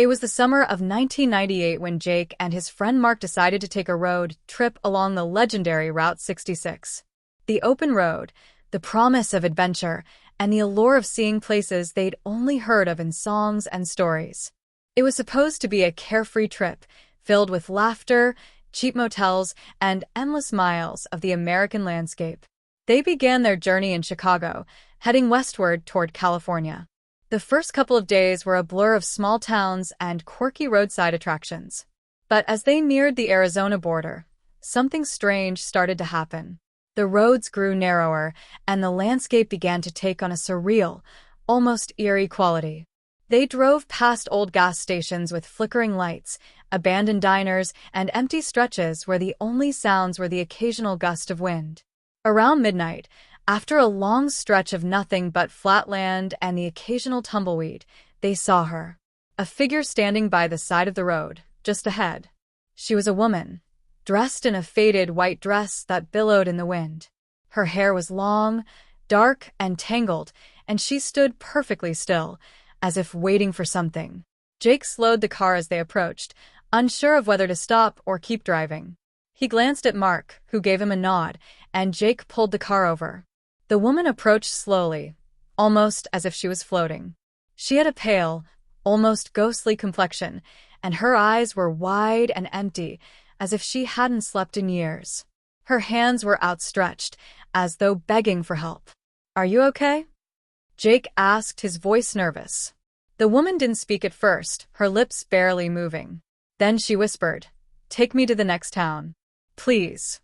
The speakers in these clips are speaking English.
It was the summer of 1998 when Jake and his friend Mark decided to take a road trip along the legendary Route 66. The open road, the promise of adventure, and the allure of seeing places they'd only heard of in songs and stories. It was supposed to be a carefree trip, filled with laughter, cheap motels, and endless miles of the American landscape. They began their journey in Chicago, heading westward toward California. The first couple of days were a blur of small towns and quirky roadside attractions. But as they neared the Arizona border, something strange started to happen. The roads grew narrower, and the landscape began to take on a surreal, almost eerie quality. They drove past old gas stations with flickering lights, abandoned diners, and empty stretches where the only sounds were the occasional gust of wind. Around midnight, after a long stretch of nothing but flat land and the occasional tumbleweed, they saw her. A figure standing by the side of the road, just ahead. She was a woman, dressed in a faded white dress that billowed in the wind. Her hair was long, dark, and tangled, and she stood perfectly still, as if waiting for something. Jake slowed the car as they approached, unsure of whether to stop or keep driving. He glanced at Mark, who gave him a nod, and Jake pulled the car over. The woman approached slowly, almost as if she was floating. She had a pale, almost ghostly complexion, and her eyes were wide and empty, as if she hadn't slept in years. Her hands were outstretched, as though begging for help. "Are you okay?" Jake asked, his voice nervous. The woman didn't speak at first, her lips barely moving. Then she whispered, "Take me to the next town. Please."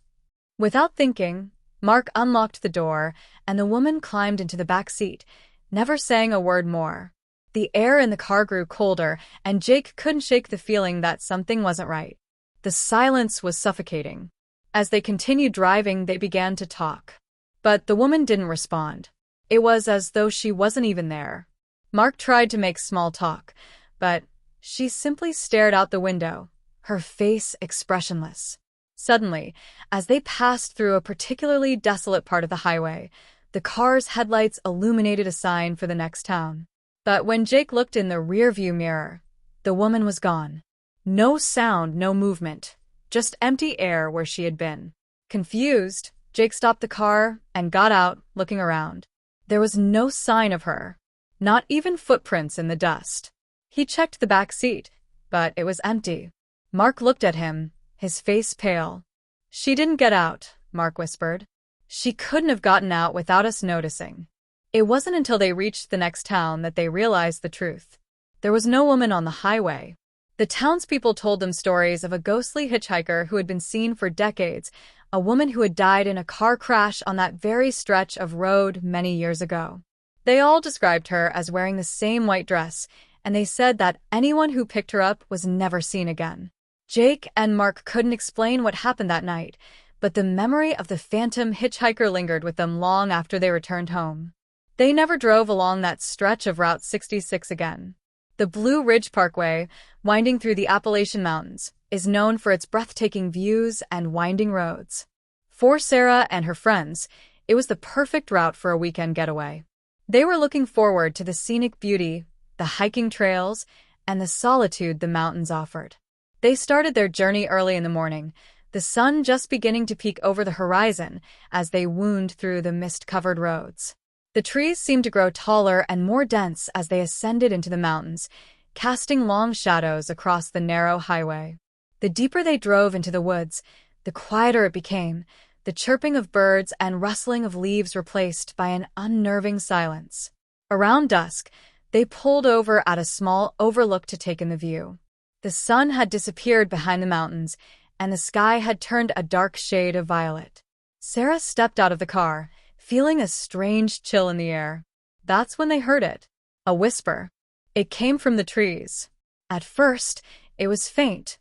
Without thinking, Mark unlocked the door, and the woman climbed into the back seat, never saying a word more. The air in the car grew colder, and Jake couldn't shake the feeling that something wasn't right. The silence was suffocating. As they continued driving, they began to talk. But the woman didn't respond. It was as though she wasn't even there. Mark tried to make small talk, but she simply stared out the window, her face expressionless. Suddenly, as they passed through a particularly desolate part of the highway, the car's headlights illuminated a sign for the next town. But when Jake looked in the rearview mirror, the woman was gone. No sound, no movement, just empty air where she had been. Confused, Jake stopped the car and got out, looking around. There was no sign of her, not even footprints in the dust. He checked the back seat, but it was empty. Mark looked at him, his face pale. "She didn't get out," Mark whispered. "She couldn't have gotten out without us noticing." It wasn't until they reached the next town that they realized the truth. There was no woman on the highway. The townspeople told them stories of a ghostly hitchhiker who had been seen for decades, a woman who had died in a car crash on that very stretch of road many years ago. They all described her as wearing the same white dress, and they said that anyone who picked her up was never seen again. Jake and Mark couldn't explain what happened that night, but the memory of the phantom hitchhiker lingered with them long after they returned home. They never drove along that stretch of Route 66 again. The Blue Ridge Parkway, winding through the Appalachian Mountains, is known for its breathtaking views and winding roads. For Sarah and her friends, it was the perfect route for a weekend getaway. They were looking forward to the scenic beauty, the hiking trails, and the solitude the mountains offered. They started their journey early in the morning, the sun just beginning to peek over the horizon as they wound through the mist-covered roads. The trees seemed to grow taller and more dense as they ascended into the mountains, casting long shadows across the narrow highway. The deeper they drove into the woods, the quieter it became, the chirping of birds and rustling of leaves replaced by an unnerving silence. Around dusk, they pulled over at a small overlook to take in the view. The sun had disappeared behind the mountains, and the sky had turned a dark shade of violet. Sarah stepped out of the car, feeling a strange chill in the air. That's when they heard it. A whisper. It came from the trees. At first, it was faint,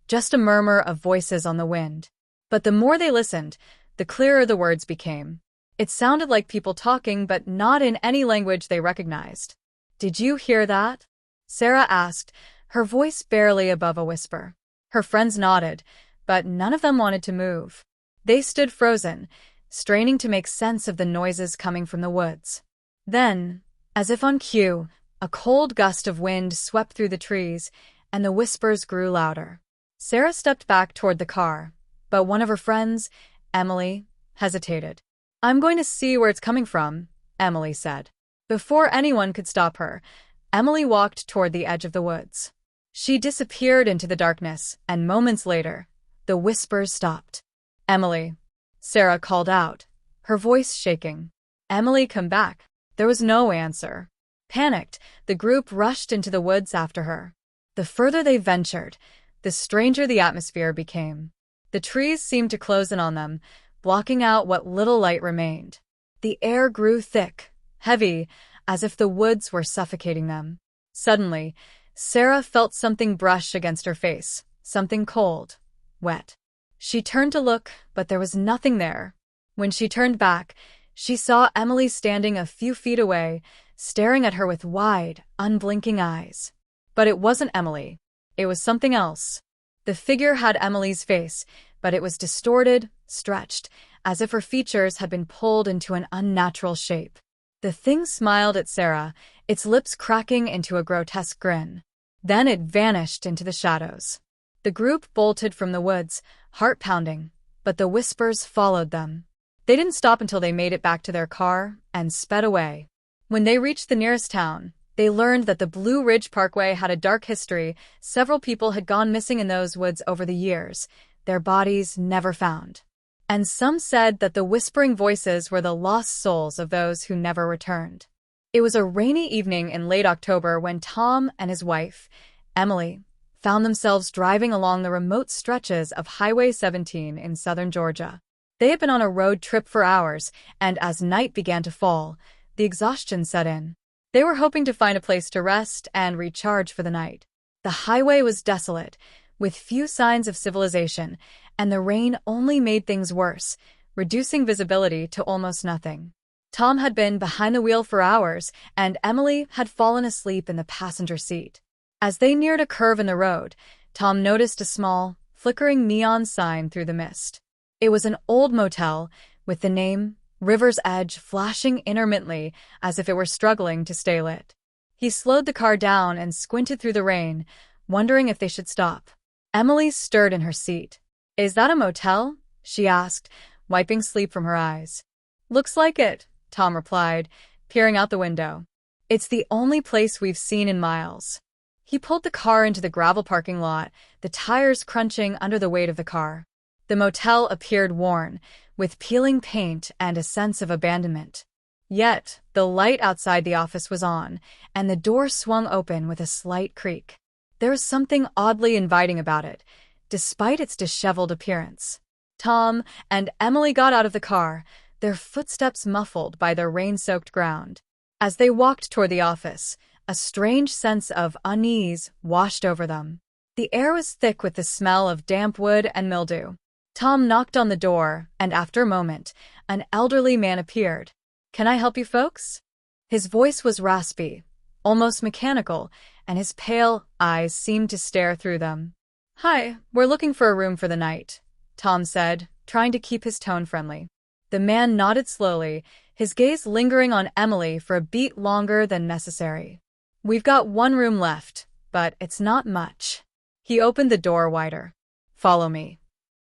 just a murmur of voices on the wind. But the more they listened, the clearer the words became. It sounded like people talking, but not in any language they recognized. "Did you hear that?" Sarah asked, her voice barely above a whisper. Her friends nodded, but none of them wanted to move. They stood frozen, straining to make sense of the noises coming from the woods. Then, as if on cue, A cold gust of wind swept through the trees, and the whispers grew louder. Sarah stepped back toward the car, but one of her friends, Emily, hesitated. "I'm going to see where it's coming from," Emily said. Before anyone could stop her, Emily walked toward the edge of the woods. She disappeared into the darkness, and moments later, the whispers stopped. "Emily," Sarah called out, her voice shaking. "Emily, come back." There was no answer. Panicked, the group rushed into the woods after her. The further they ventured, the stranger the atmosphere became. The trees seemed to close in on them, blocking out what little light remained. The air grew thick, heavy, as if the woods were suffocating them. Suddenly, Sarah felt something brush against her face, something cold, wet. She turned to look, but there was nothing there. When she turned back, she saw Emily standing a few feet away, staring at her with wide, unblinking eyes. But it wasn't Emily. It was something else. The figure had Emily's face, but it was distorted, stretched, as if her features had been pulled into an unnatural shape. The thing smiled at Sarah, its lips cracking into a grotesque grin. Then it vanished into the shadows. The group bolted from the woods, heart pounding, but the whispers followed them. They didn't stop until they made it back to their car and sped away. When they reached the nearest town, they learned that the Blue Ridge Parkway had a dark history. Several people had gone missing in those woods over the years, their bodies never found. And some said that the whispering voices were the lost souls of those who never returned. It was a rainy evening in late October when Tom and his wife, Emily, found themselves driving along the remote stretches of Highway 17 in southern Georgia. They had been on a road trip for hours, and as night began to fall, the exhaustion set in. They were hoping to find a place to rest and recharge for the night. The highway was desolate, with few signs of civilization, and the rain only made things worse, reducing visibility to almost nothing. Tom had been behind the wheel for hours, and Emily had fallen asleep in the passenger seat. As they neared a curve in the road, Tom noticed a small, flickering neon sign through the mist. It was an old motel, with the name River's Edge flashing intermittently as if it were struggling to stay lit. He slowed the car down and squinted through the rain, wondering if they should stop. Emily stirred in her seat. "Is that a motel?" she asked, wiping sleep from her eyes. "Looks like it," Tom replied, peering out the window. "It's the only place we've seen in miles." He pulled the car into the gravel parking lot, the tires crunching under the weight of the car. The motel appeared worn, with peeling paint and a sense of abandonment. Yet, the light outside the office was on, and the door swung open with a slight creak. There was something oddly inviting about it, despite its disheveled appearance. Tom and Emily got out of the car, their footsteps muffled by the rain-soaked ground. As they walked toward the office, a strange sense of unease washed over them. The air was thick with the smell of damp wood and mildew. Tom knocked on the door, and after a moment, an elderly man appeared. "Can I help you folks?" His voice was raspy, almost mechanical, and his pale eyes seemed to stare through them. "Hi, we're looking for a room for the night," Tom said, trying to keep his tone friendly. The man nodded slowly, his gaze lingering on Emily for a beat longer than necessary. "We've got one room left, but it's not much." He opened the door wider. "Follow me."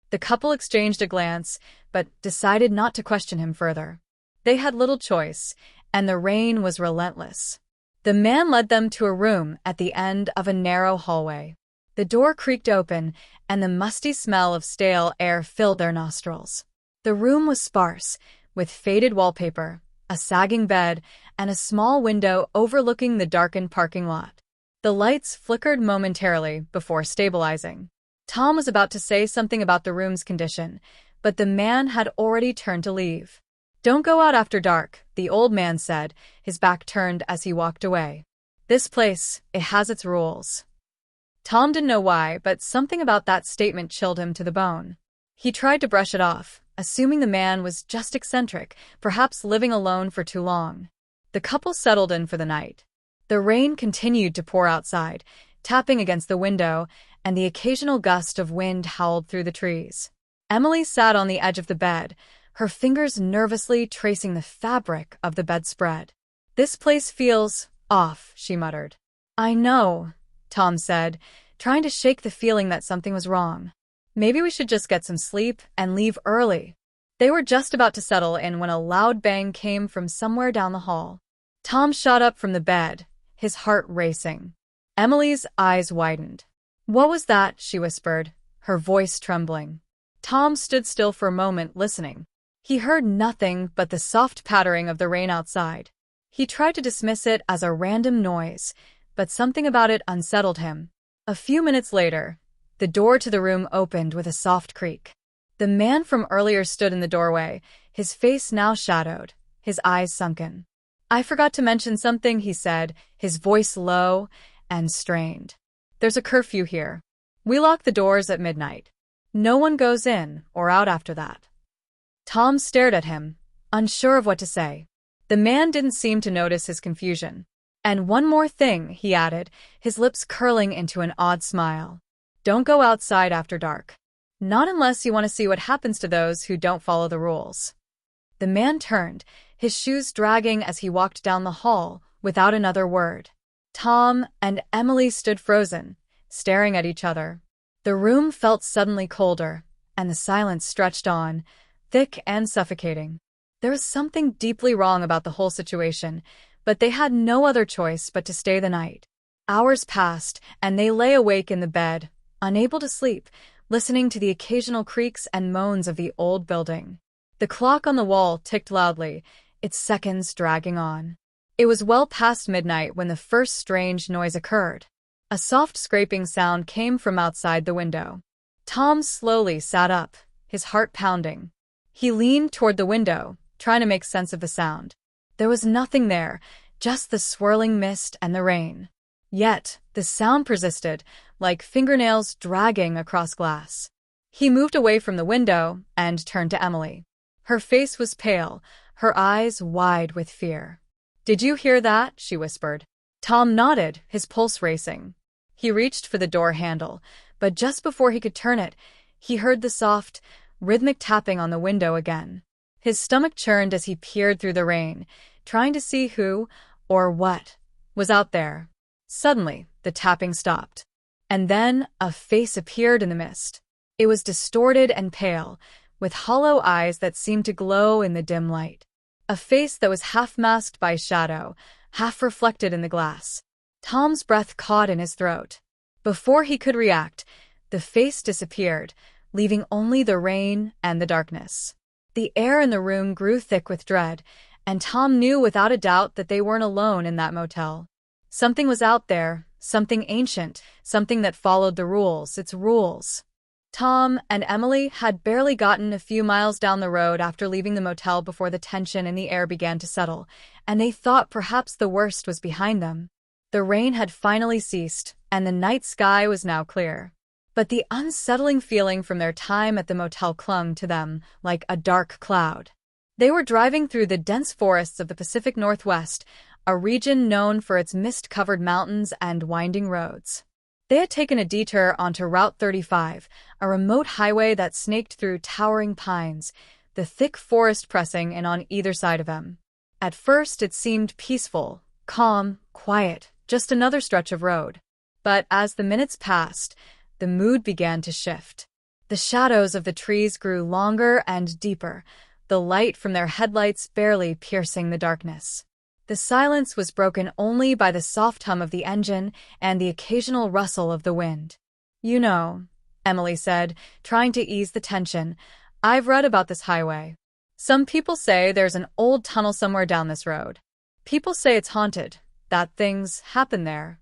The couple exchanged a glance, but decided not to question him further. They had little choice, and the rain was relentless. The man led them to a room at the end of a narrow hallway. The door creaked open, and the musty smell of stale air filled their nostrils. The room was sparse, with faded wallpaper, a sagging bed, and a small window overlooking the darkened parking lot. The lights flickered momentarily before stabilizing. Tom was about to say something about the room's condition, but the man had already turned to leave. "Don't go out after dark," the old man said, his back turned as he walked away. "This place, it has its rules." Tom didn't know why, but something about that statement chilled him to the bone. He tried to brush it off, assuming the man was just eccentric, perhaps living alone for too long. The couple settled in for the night. The rain continued to pour outside, tapping against the window, and the occasional gust of wind howled through the trees. Emily sat on the edge of the bed, her fingers nervously tracing the fabric of the bedspread. "This place feels Off, she muttered. I know, Tom said, trying to shake the feeling that something was wrong. Maybe we should just get some sleep and leave early. They were just about to settle in when a loud bang came from somewhere down the hall. Tom shot up from the bed, his heart racing. Emily's eyes widened. What was that? She whispered, her voice trembling. Tom stood still for a moment, listening. He heard nothing but the soft pattering of the rain outside. He tried to dismiss it as a random noise, but something about it unsettled him. A few minutes later, the door to the room opened with a soft creak. The man from earlier stood in the doorway, his face now shadowed, his eyes sunken. I forgot to mention something, he said, his voice low and strained. There's a curfew here. We lock the doors at midnight. No one goes in or out after that. Tom stared at him, unsure of what to say. The man didn't seem to notice his confusion. And one more thing, he added, his lips curling into an odd smile. Don't go outside after dark. Not unless you want to see what happens to those who don't follow the rules. The man turned, his shoes dragging as he walked down the hall, without another word. Tom and Emily stood frozen, staring at each other. The room felt suddenly colder, and the silence stretched on, thick and suffocating. There was something deeply wrong about the whole situation, but they had no other choice but to stay the night. Hours passed, and they lay awake in the bed, unable to sleep, listening to the occasional creaks and moans of the old building. The clock on the wall ticked loudly, its seconds dragging on. It was well past midnight when the first strange noise occurred. A soft scraping sound came from outside the window. Tom slowly sat up, his heart pounding. He leaned toward the window, trying to make sense of the sound. There was nothing there, just the swirling mist and the rain. Yet, the sound persisted, like fingernails dragging across glass. He moved away from the window and turned to Emily. Her face was pale, her eyes wide with fear. Did you hear that? She whispered. Tom nodded, his pulse racing. He reached for the door handle, but just before he could turn it, he heard the soft, rhythmic tapping on the window again. His stomach churned as he peered through the rain, trying to see who, or what, was out there. Suddenly, the tapping stopped. And then, a face appeared in the mist. It was distorted and pale, with hollow eyes that seemed to glow in the dim light. A face that was half masked by shadow, half reflected in the glass. Tom's breath caught in his throat. Before he could react, the face disappeared, leaving only the rain and the darkness. The air in the room grew thick with dread, and Tom knew without a doubt that they weren't alone in that motel. Something was out there, something ancient, something that followed the rules, its rules. Tom and Emily had barely gotten a few miles down the road after leaving the motel before the tension in the air began to settle, and they thought perhaps the worst was behind them. The rain had finally ceased, and the night sky was now clear. But the unsettling feeling from their time at the motel clung to them like a dark cloud. They were driving through the dense forests of the Pacific Northwest, a region known for its mist-covered mountains and winding roads. They had taken a detour onto Route 35, a remote highway that snaked through towering pines, the thick forest pressing in on either side of them. At first it seemed peaceful, calm, quiet, just another stretch of road. But as the minutes passed, the mood began to shift. The shadows of the trees grew longer and deeper, the light from their headlights barely piercing the darkness. The silence was broken only by the soft hum of the engine and the occasional rustle of the wind. You know, Emily said, trying to ease the tension, I've read about this highway. Some people say there's an old tunnel somewhere down this road. People say it's haunted, that things happen there.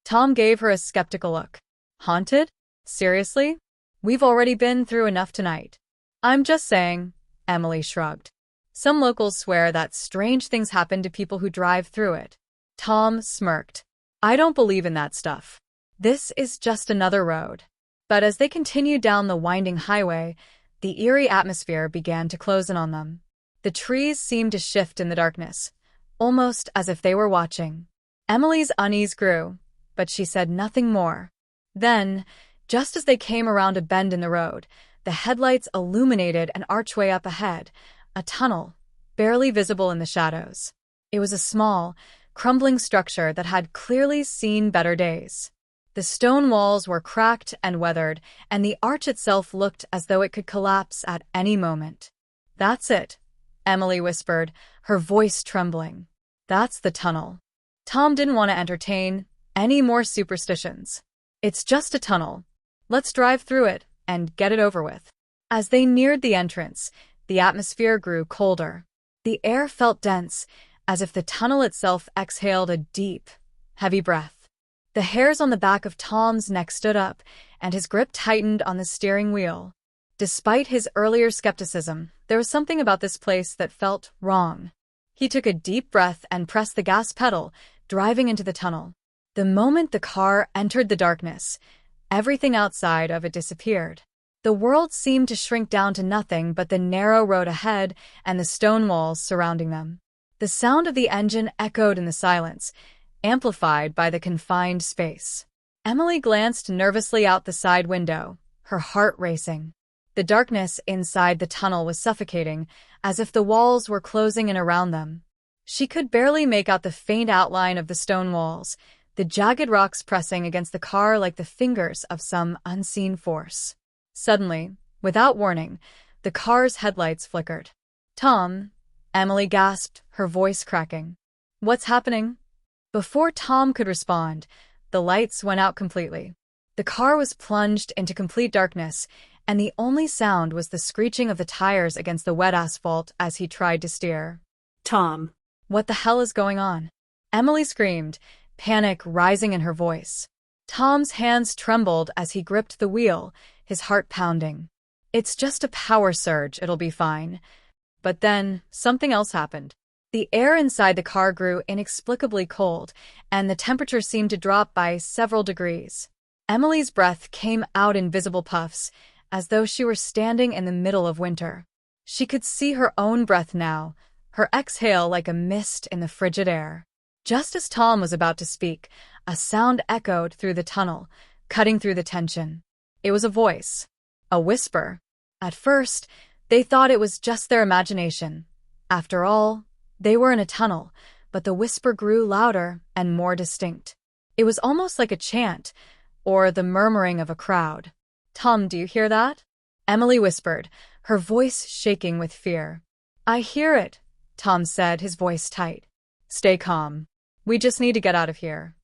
Tom gave her a skeptical look. Haunted? Seriously? We've already been through enough tonight. I'm just saying, Emily shrugged. Some locals swear that strange things happen to people who drive through it. Tom smirked. I don't believe in that stuff. This is just another road. But as they continued down the winding highway, the eerie atmosphere began to close in on them. The trees seemed to shift in the darkness, almost as if they were watching. Emily's unease grew, but she said nothing more. Then, just as they came around a bend in the road, the headlights illuminated an archway up ahead, a tunnel, barely visible in the shadows. It was a small, crumbling structure that had clearly seen better days. The stone walls were cracked and weathered, and the arch itself looked as though it could collapse at any moment. "That's it," Emily whispered, her voice trembling. "That's the tunnel." Tom didn't want to entertain any more superstitions. "It's just a tunnel. Let's drive through it and get it over with." As they neared the entrance, the atmosphere grew colder. The air felt dense, as if the tunnel itself exhaled a deep, heavy breath. The hairs on the back of Tom's neck stood up, and his grip tightened on the steering wheel. Despite his earlier skepticism, there was something about this place that felt wrong. He took a deep breath and pressed the gas pedal, driving into the tunnel. The moment the car entered the darkness, everything outside of it disappeared. The world seemed to shrink down to nothing but the narrow road ahead and the stone walls surrounding them. The sound of the engine echoed in the silence, amplified by the confined space. Emily glanced nervously out the side window, her heart racing. The darkness inside the tunnel was suffocating, as if the walls were closing in around them. She could barely make out the faint outline of the stone walls, the jagged rocks pressing against the car like the fingers of some unseen force. Suddenly, without warning, the car's headlights flickered. "Tom," Emily gasped, her voice cracking. "What's happening?" Before Tom could respond, the lights went out completely. The car was plunged into complete darkness, and the only sound was the screeching of the tires against the wet asphalt as he tried to steer. "Tom." "What the hell is going on?" Emily screamed, panic rising in her voice. Tom's hands trembled as he gripped the wheel, his heart pounding. "It's just a power surge, it'll be fine." But then, something else happened. The air inside the car grew inexplicably cold, and the temperature seemed to drop by several degrees. Emily's breath came out in visible puffs, as though she were standing in the middle of winter. She could see her own breath now, her exhale like a mist in the frigid air. Just as Tom was about to speak, a sound echoed through the tunnel, cutting through the tension. It was a voice. A whisper. At first, they thought it was just their imagination. After all, they were in a tunnel, but the whisper grew louder and more distinct. It was almost like a chant, or the murmuring of a crowd. "Tom, do you hear that?" Emily whispered, her voice shaking with fear. "I hear it," Tom said, his voice tight. "Stay calm. We just need to get out of here."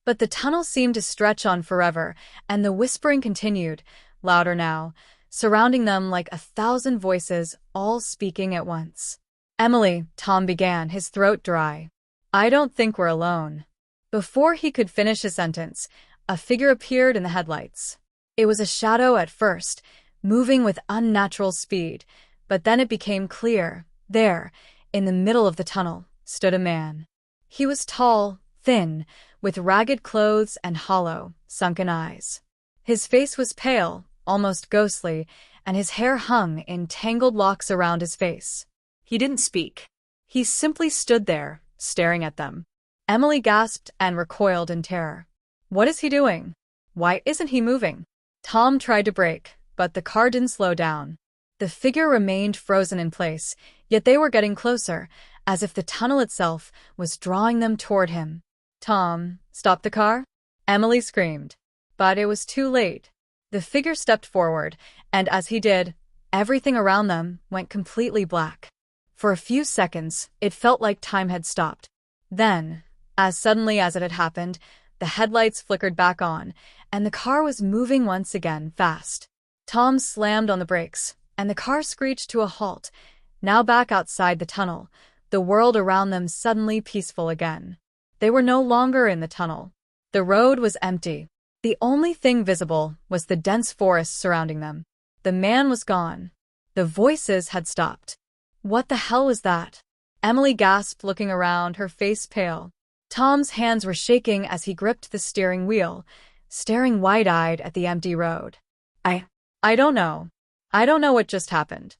But the tunnel seemed to stretch on forever, and the whispering continued, louder now, surrounding them like 1,000 voices, all speaking at once. "Emily," Tom began, his throat dry. "I don't think we're alone." Before he could finish his sentence, a figure appeared in the headlights. It was a shadow at first, moving with unnatural speed, but then it became clear. There, in the middle of the tunnel, stood a man. He was tall, thin, with ragged clothes and hollow, sunken eyes. His face was pale, almost ghostly, and his hair hung in tangled locks around his face. He didn't speak. He simply stood there, staring at them. Emily gasped and recoiled in terror. What is he doing? Why isn't he moving? Tom tried to brake, but the car didn't slow down. The figure remained frozen in place, yet they were getting closer, as if the tunnel itself was drawing them toward him. "Tom, stop the car?" Emily screamed. But it was too late. The figure stepped forward, and as he did, everything around them went completely black. For a few seconds, it felt like time had stopped. Then, as suddenly as it had happened, the headlights flickered back on, and the car was moving once again, fast. Tom slammed on the brakes, and the car screeched to a halt. Now back outside the tunnel, the world around them suddenly peaceful again. They were no longer in the tunnel. The road was empty. The only thing visible was the dense forest surrounding them. The man was gone. The voices had stopped. What the hell was that? Emily gasped, looking around, her face pale. Tom's hands were shaking as he gripped the steering wheel, staring wide-eyed at the empty road. I don't know. I don't know what just happened."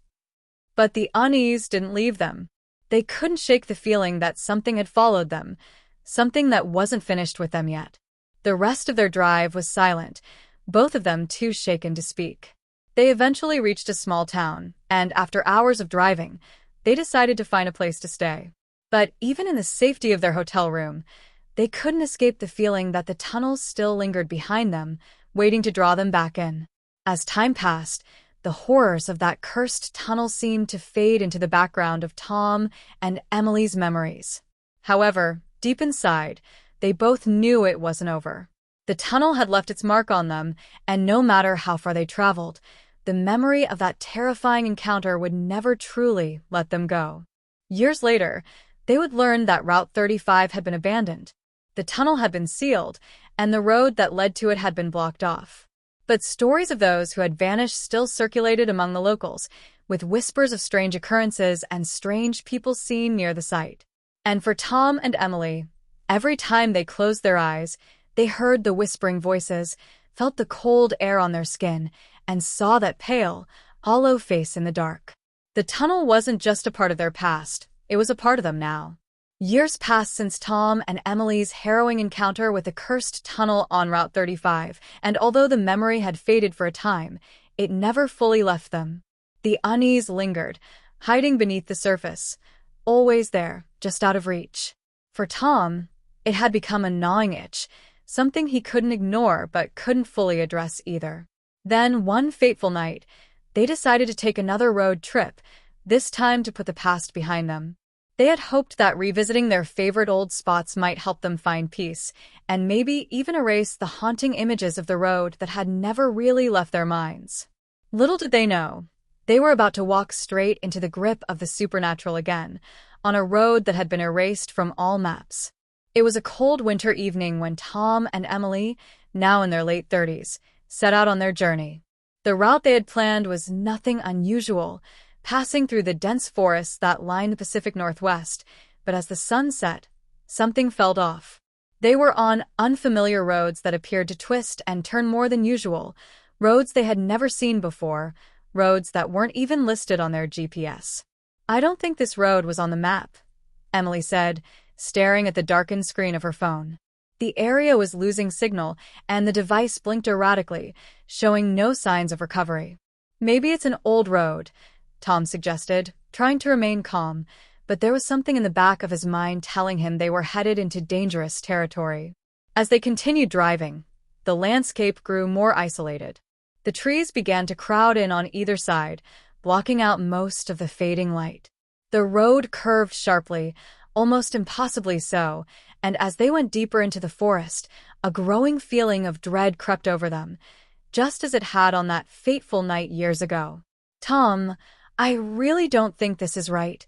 But the unease didn't leave them. They couldn't shake the feeling that something had followed them, something that wasn't finished with them yet. The rest of their drive was silent, both of them too shaken to speak. They eventually reached a small town, and after hours of driving, they decided to find a place to stay. But even in the safety of their hotel room, they couldn't escape the feeling that the tunnels still lingered behind them, waiting to draw them back in. As time passed, the horrors of that cursed tunnel seemed to fade into the background of Tom and Emily's memories. However, deep inside, they both knew it wasn't over. The tunnel had left its mark on them, and no matter how far they traveled, the memory of that terrifying encounter would never truly let them go. Years later, they would learn that Route 35 had been abandoned. The tunnel had been sealed, and the road that led to it had been blocked off. But stories of those who had vanished still circulated among the locals, with whispers of strange occurrences and strange people seen near the site. And for Tom and Emily, every time they closed their eyes, they heard the whispering voices, felt the cold air on their skin, and saw that pale, hollow face in the dark. The tunnel wasn't just a part of their past, it was a part of them now. Years passed since Tom and Emily's harrowing encounter with the cursed tunnel on Route 35, and although the memory had faded for a time, it never fully left them. The unease lingered, hiding beneath the surface, always there, just out of reach. For Tom, it had become a gnawing itch, something he couldn't ignore but couldn't fully address either. Then, one fateful night, they decided to take another road trip, this time to put the past behind them. They had hoped that revisiting their favorite old spots might help them find peace, and maybe even erase the haunting images of the road that had never really left their minds. Little did they know, they were about to walk straight into the grip of the supernatural again, on a road that had been erased from all maps. It was a cold winter evening when Tom and Emily, now in their late 30s, set out on their journey. The route they had planned was nothing unusual, passing through the dense forests that lined the Pacific Northwest, but as the sun set, something felt off. They were on unfamiliar roads that appeared to twist and turn more than usual, roads they had never seen before, roads that weren't even listed on their GPS. "I don't think this road was on the map," Emily said, staring at the darkened screen of her phone. The area was losing signal, and the device blinked erratically, showing no signs of recovery. "Maybe it's an old road," Tom suggested, trying to remain calm, but there was something in the back of his mind telling him they were headed into dangerous territory. As they continued driving, the landscape grew more isolated. The trees began to crowd in on either side, blocking out most of the fading light. The road curved sharply, almost impossibly so, and as they went deeper into the forest, a growing feeling of dread crept over them, just as it had on that fateful night years ago. "Tom, I really don't think this is right,"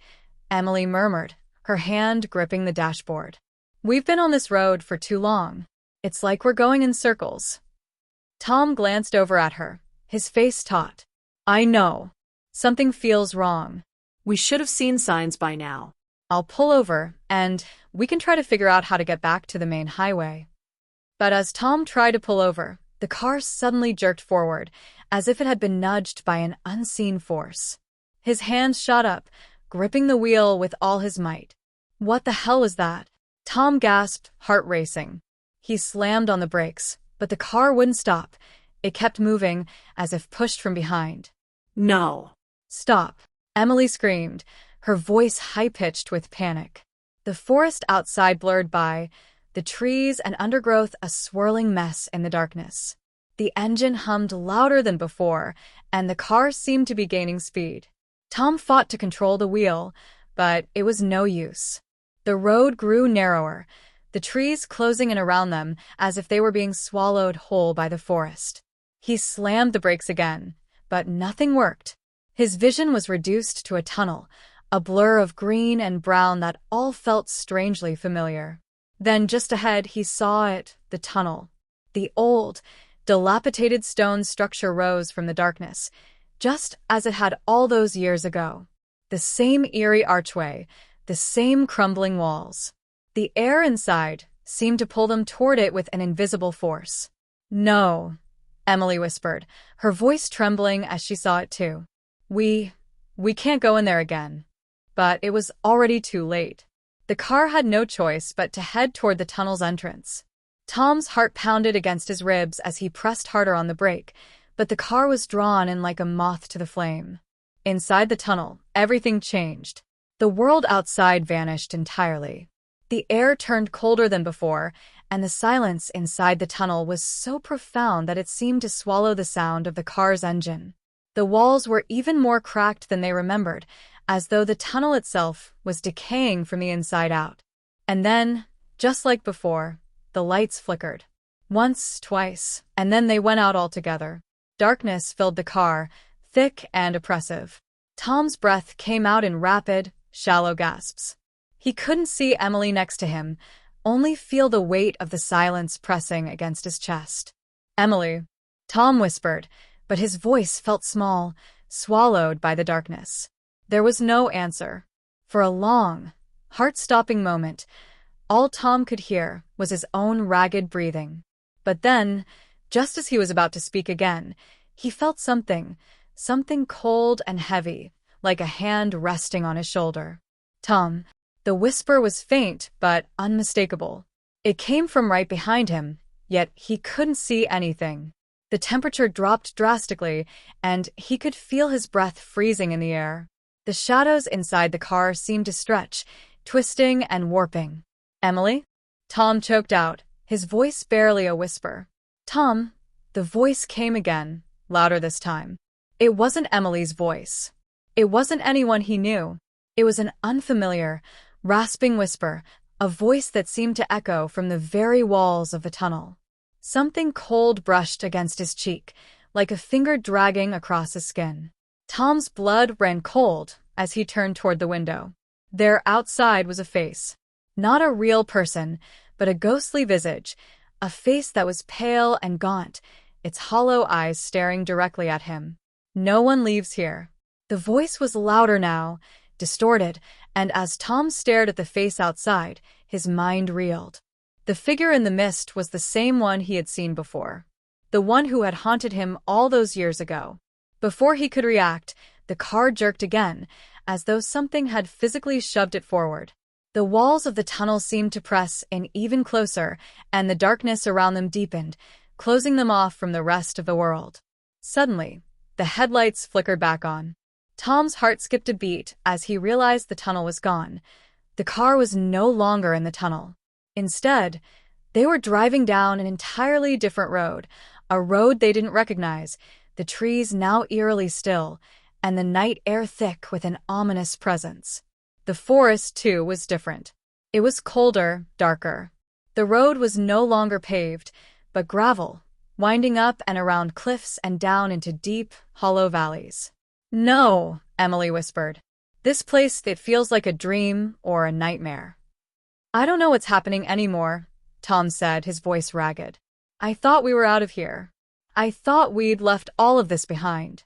Emily murmured, her hand gripping the dashboard. "We've been on this road for too long. It's like we're going in circles." Tom glanced over at her, his face taut. "I know. Something feels wrong. We should have seen signs by now." "I'll pull over, and we can try to figure out how to get back to the main highway." But as Tom tried to pull over, the car suddenly jerked forward, as if it had been nudged by an unseen force. His hands shot up, gripping the wheel with all his might. "What the hell was that?" Tom gasped, heart racing. He slammed on the brakes, but the car wouldn't stop. It kept moving, as if pushed from behind. "No." "Stop," Emily screamed, her voice high-pitched with panic. The forest outside blurred by, the trees and undergrowth a swirling mess in the darkness. The engine hummed louder than before, and the car seemed to be gaining speed. Tom fought to control the wheel, but it was no use. The road grew narrower, the trees closing in around them as if they were being swallowed whole by the forest. He slammed the brakes again, but nothing worked. His vision was reduced to a tunnel, a blur of green and brown that all felt strangely familiar. Then just ahead he saw it, the tunnel. The old, dilapidated stone structure rose from the darkness, just as it had all those years ago. The same eerie archway, the same crumbling walls. The air inside seemed to pull them toward it with an invisible force. "No," Emily whispered, her voice trembling as she saw it too. We can't go in there again." But it was already too late. The car had no choice but to head toward the tunnel's entrance. Tom's heart pounded against his ribs as he pressed harder on the brake, but the car was drawn in like a moth to the flame. Inside the tunnel, everything changed. The world outside vanished entirely. The air turned colder than before, and the silence inside the tunnel was so profound that it seemed to swallow the sound of the car's engine. The walls were even more cracked than they remembered, as though the tunnel itself was decaying from the inside out. And then, just like before, the lights flickered. Once, twice, and then they went out altogether. Darkness filled the car, thick and oppressive. Tom's breath came out in rapid, shallow gasps. He couldn't see Emily next to him, only feel the weight of the silence pressing against his chest. "Emily," Tom whispered, but his voice felt small, swallowed by the darkness. There was no answer. For a long, heart-stopping moment, all Tom could hear was his own ragged breathing. But then, just as he was about to speak again, he felt something cold and heavy, like a hand resting on his shoulder. "Tom." The whisper was faint but unmistakable. It came from right behind him, yet he couldn't see anything. The temperature dropped drastically, and he could feel his breath freezing in the air. The shadows inside the car seemed to stretch, twisting and warping. "Emily?" Tom choked out, his voice barely a whisper. "Tom." The voice came again, louder this time. It wasn't Emily's voice. It wasn't anyone he knew. It was an unfamiliar, rasping whisper, a voice that seemed to echo from the very walls of the tunnel. Something cold brushed against his cheek, like a finger dragging across his skin. Tom's blood ran cold as he turned toward the window. There outside was a face. Not a real person, but a ghostly visage, a face that was pale and gaunt, its hollow eyes staring directly at him. "No one leaves here." The voice was louder now, distorted, and as Tom stared at the face outside, his mind reeled. The figure in the mist was the same one he had seen before. The one who had haunted him all those years ago. Before he could react, the car jerked again, as though something had physically shoved it forward. The walls of the tunnel seemed to press in even closer, and the darkness around them deepened, closing them off from the rest of the world. Suddenly, the headlights flickered back on. Tom's heart skipped a beat as he realized the tunnel was gone. The car was no longer in the tunnel. Instead, they were driving down an entirely different road, a road they didn't recognize, the trees now eerily still, and the night air thick with an ominous presence. The forest, too, was different. It was colder, darker. The road was no longer paved, but gravel, winding up and around cliffs and down into deep, hollow valleys. "No," Emily whispered. "This place, it feels like a dream or a nightmare." "I don't know what's happening anymore," Tom said, his voice ragged. "I thought we were out of here. I thought we'd left all of this behind."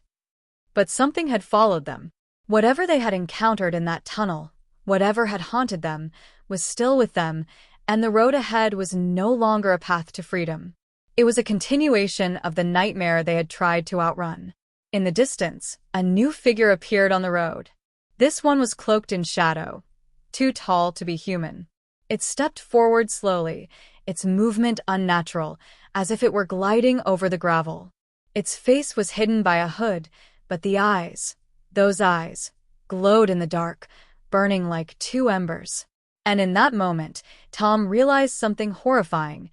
But something had followed them. Whatever they had encountered in that tunnel, whatever had haunted them, was still with them, and the road ahead was no longer a path to freedom. It was a continuation of the nightmare they had tried to outrun. In the distance, a new figure appeared on the road. This one was cloaked in shadow, too tall to be human. It stepped forward slowly, its movement unnatural, as if it were gliding over the gravel. Its face was hidden by a hood, but the eyes, those eyes, glowed in the dark, burning like two embers. And in that moment, Tom realized something horrifying.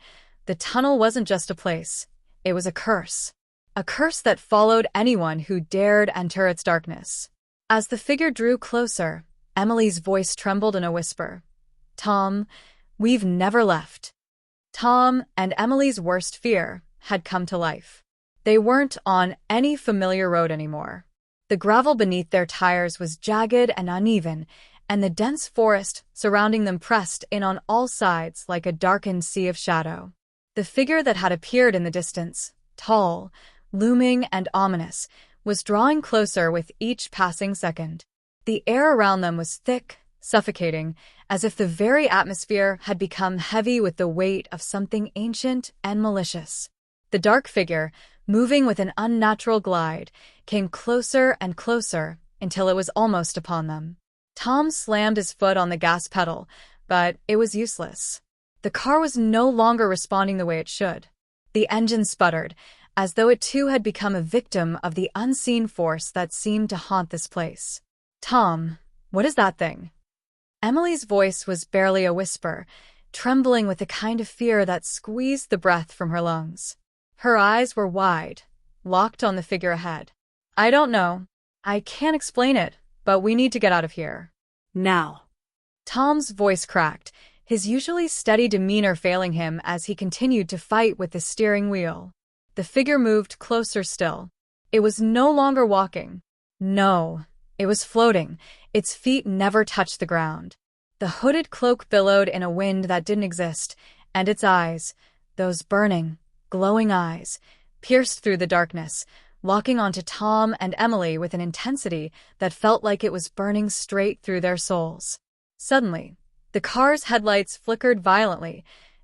The tunnel wasn't just a place, it was a curse. A curse that followed anyone who dared enter its darkness. As the figure drew closer, Emily's voice trembled in a whisper. "Tom, we've never left." Tom and Emily's worst fear had come to life. They weren't on any familiar road anymore. The gravel beneath their tires was jagged and uneven, and the dense forest surrounding them pressed in on all sides like a darkened sea of shadow. The figure that had appeared in the distance, tall, looming and ominous, was drawing closer with each passing second. The air around them was thick, suffocating, as if the very atmosphere had become heavy with the weight of something ancient and malicious. The dark figure, moving with an unnatural glide, came closer and closer until it was almost upon them. Tom slammed his foot on the gas pedal, but it was useless. The car was no longer responding the way it should. The engine sputtered, as though it too had become a victim of the unseen force that seemed to haunt this place. "Tom," What is that thing? Emily's voice was barely a whisper, trembling with the kind of fear that squeezed the breath from her lungs. Her eyes were wide, locked on the figure ahead. I don't know. I can't explain it, but we need to get out of here. Now. Tom's voice cracked, his usually steady demeanor failing him as he continued to fight with the steering wheel. The figure moved closer still. It was no longer walking. No, it was floating. Its feet never touched the ground. The hooded cloak billowed in a wind that didn't exist, and its eyes, those burning, glowing eyes, pierced through the darkness, locking onto Tom and Emily with an intensity that felt like it was burning straight through their souls. Suddenly, the car's headlights flickered violently,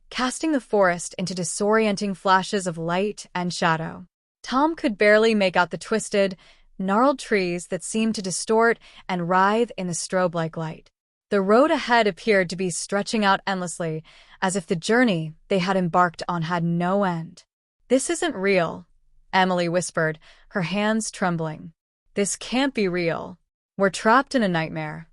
casting the forest into disorienting flashes of light and shadow. Tom could barely make out the twisted, gnarled trees that seemed to distort and writhe in the strobe-like light. The road ahead appeared to be stretching out endlessly, as if the journey they had embarked on had no end. "This isn't real," Emily whispered, her hands trembling. "This can't be real. We're trapped in a nightmare."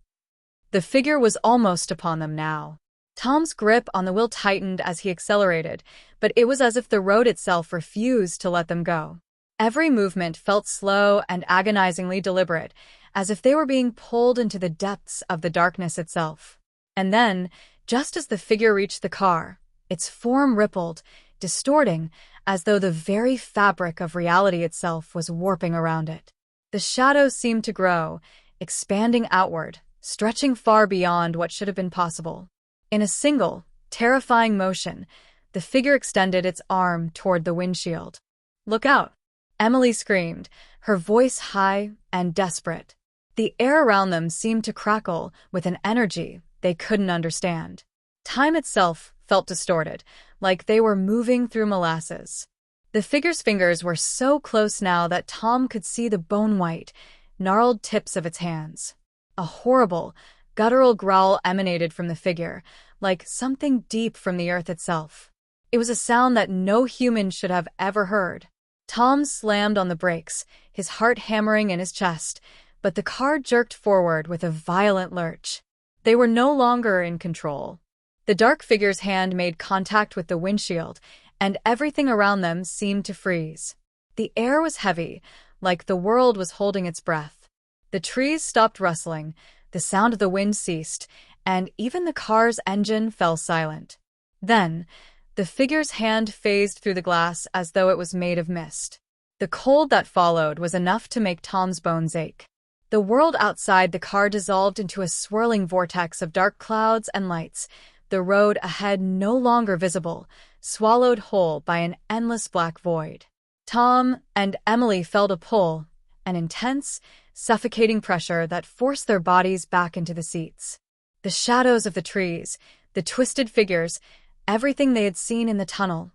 The figure was almost upon them now. Tom's grip on the wheel tightened as he accelerated, but it was as if the road itself refused to let them go. Every movement felt slow and agonizingly deliberate, as if they were being pulled into the depths of the darkness itself. And then, just as the figure reached the car, its form rippled, distorting, as though the very fabric of reality itself was warping around it. The shadows seemed to grow, expanding outward, stretching far beyond what should have been possible. In a single, terrifying motion, the figure extended its arm toward the windshield. "Look out!" Emily screamed, her voice high and desperate. The air around them seemed to crackle with an energy they couldn't understand. Time itself felt distorted, like they were moving through molasses. The figure's fingers were so close now that Tom could see the bone-white, gnarled tips of its hands. A horrible, guttural growl emanated from the figure, like something deep from the earth itself. It was a sound that no human should have ever heard. Tom slammed on the brakes, his heart hammering in his chest, but the car jerked forward with a violent lurch. They were no longer in control. The dark figure's hand made contact with the windshield, and everything around them seemed to freeze. The air was heavy, like the world was holding its breath. The trees stopped rustling, the sound of the wind ceased, and even the car's engine fell silent. Then, the figure's hand phased through the glass as though it was made of mist. The cold that followed was enough to make Tom's bones ache. The world outside the car dissolved into a swirling vortex of dark clouds and lights, the road ahead no longer visible, swallowed whole by an endless black void. Tom and Emily felt a pull, an intense, suffocating pressure that forced their bodies back into the seats. The shadows of the trees, the twisted figures, everything they had seen in the tunnel,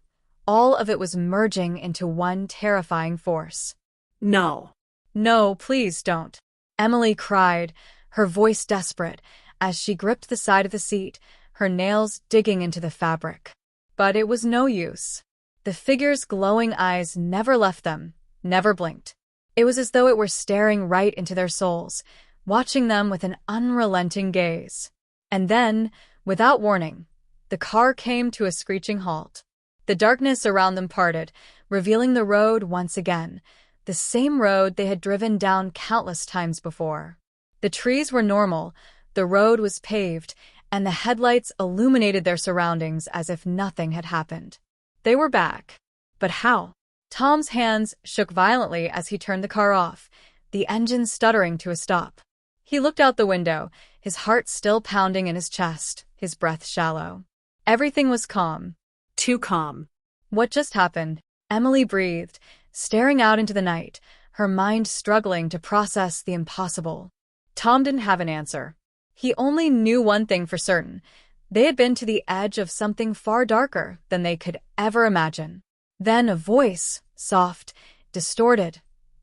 all of it was merging into one terrifying force. No. "No, please don't," Emily cried, her voice desperate, as she gripped the side of the seat, her nails digging into the fabric. But it was no use. The figure's glowing eyes never left them, never blinked. It was as though it were staring right into their souls, watching them with an unrelenting gaze. And then, without warning, the car came to a screeching halt. The darkness around them parted, revealing the road once again, the same road they had driven down countless times before. The trees were normal, the road was paved, and the headlights illuminated their surroundings as if nothing had happened. They were back. But how? Tom's hands shook violently as he turned the car off, the engine stuttering to a stop. He looked out the window, his heart still pounding in his chest, his breath shallow. Everything was calm. Too calm. "What just happened?" Emily breathed, staring out into the night, her mind struggling to process the impossible. Tom didn't have an answer. He only knew one thing for certain. They had been to the edge of something far darker than they could ever imagine. Then a voice, soft, distorted,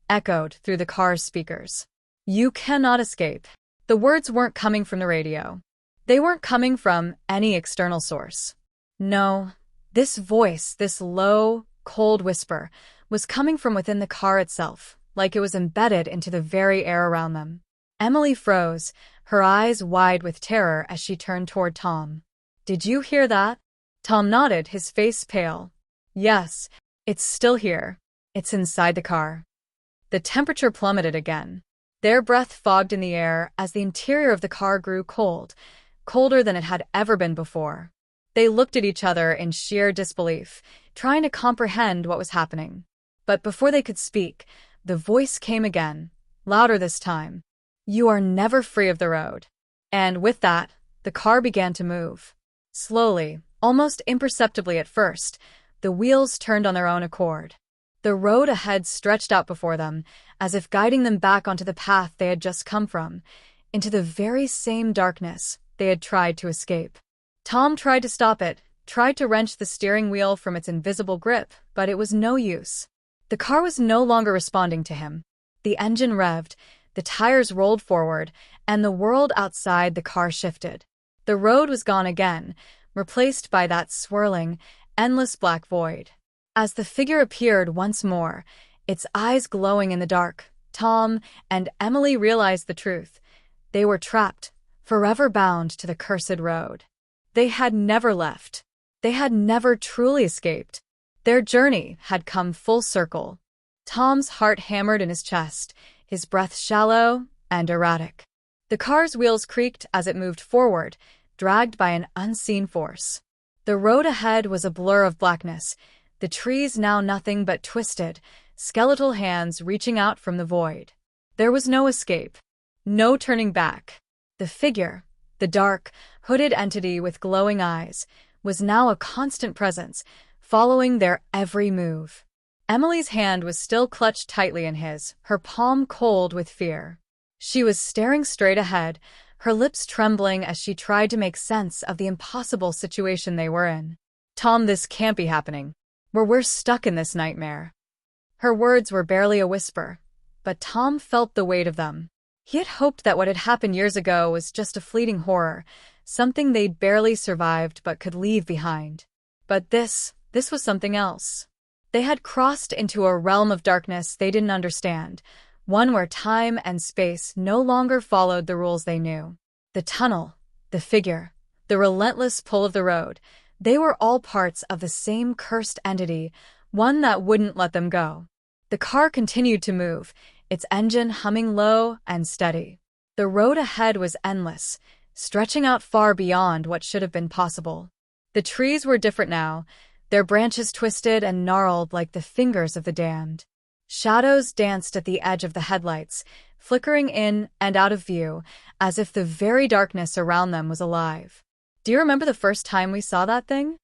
echoed through the car's speakers. "You cannot escape." The words weren't coming from the radio. They weren't coming from any external source. No, this voice, this low, cold whisper, was coming from within the car itself, like it was embedded into the very air around them. Emily froze, her eyes wide with terror as she turned toward Tom. "Did you hear that?" Tom nodded, his face pale. "Yes, it's still here. It's inside the car." The temperature plummeted again. Their breath fogged in the air as the interior of the car grew cold, colder than it had ever been before. They looked at each other in sheer disbelief, trying to comprehend what was happening. But before they could speak, the voice came again, louder this time. "You are never free of the road." And with that, the car began to move. Slowly, almost imperceptibly at first, the wheels turned on their own accord. The road ahead stretched out before them, as if guiding them back onto the path they had just come from, into the very same darkness they had tried to escape. Tom tried to stop it, tried to wrench the steering wheel from its invisible grip, but it was no use. The car was no longer responding to him. The engine revved, the tires rolled forward, and the world outside the car shifted. The road was gone again, replaced by that swirling, endless black void. As the figure appeared once more, its eyes glowing in the dark, Tom and Emily realized the truth. They were trapped, forever bound to the cursed road. They had never left. They had never truly escaped. Their journey had come full circle. Tom's heart hammered in his chest, his breath shallow and erratic. The car's wheels creaked as it moved forward, dragged by an unseen force. The road ahead was a blur of blackness, the trees now nothing but twisted, skeletal hands reaching out from the void. There was no escape, no turning back. The figure, the dark, hooded entity with glowing eyes, was now a constant presence, following their every move. Emily's hand was still clutched tightly in his, her palm cold with fear. She was staring straight ahead, her lips trembling as she tried to make sense of the impossible situation they were in. "Tom, this can't be happening. We're stuck in this nightmare." Her words were barely a whisper, but Tom felt the weight of them. He had hoped that what had happened years ago was just a fleeting horror, something they'd barely survived but could leave behind. But this was something else. They had crossed into a realm of darkness they didn't understand, one where time and space no longer followed the rules they knew. The tunnel, the figure, the relentless pull of the road, they were all parts of the same cursed entity, one that wouldn't let them go. The car continued to move, its engine humming low and steady. The road ahead was endless, stretching out far beyond what should have been possible. The trees were different now, their branches twisted and gnarled like the fingers of the damned. Shadows danced at the edge of the headlights, flickering in and out of view, as if the very darkness around them was alive. "Do you remember the first time we saw that thing?"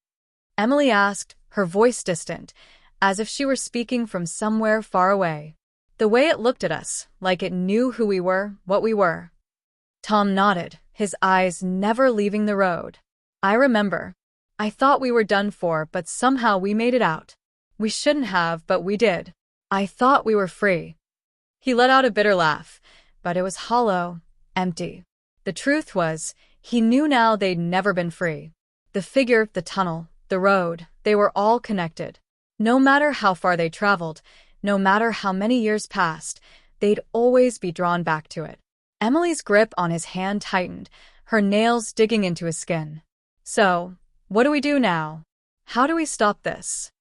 Emily asked, her voice distant, as if she were speaking from somewhere far away. "The way it looked at us, like it knew who we were, what we were." Tom nodded, his eyes never leaving the road. "I remember. I thought we were done for, but somehow we made it out. We shouldn't have, but we did. I thought we were free." He let out a bitter laugh, but it was hollow, empty. The truth was, he knew now they'd never been free. The figure, the tunnel, the road, they were all connected. No matter how far they traveled, no matter how many years passed, they'd always be drawn back to it. Emily's grip on his hand tightened, her nails digging into his skin. "So, what do we do now? How do we stop this?"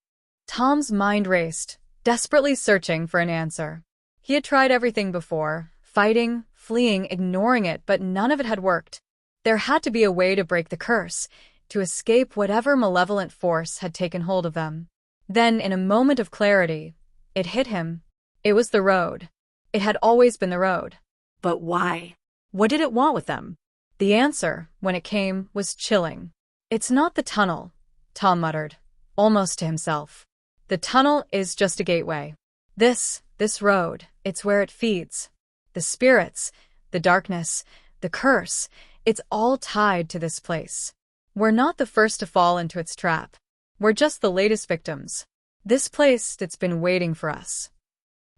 Tom's mind raced, desperately searching for an answer. He had tried everything before, fighting, fleeing, ignoring it, but none of it had worked. There had to be a way to break the curse, to escape whatever malevolent force had taken hold of them. Then, in a moment of clarity, it hit him. It was the road. It had always been the road. But why? What did it want with them? The answer, when it came, was chilling. "It's not the tunnel," Tom muttered, almost to himself. "The tunnel is just a gateway. This road, it's where it feeds. The spirits, the darkness, the curse, it's all tied to this place. We're not the first to fall into its trap. We're just the latest victims. This place that's been waiting for us."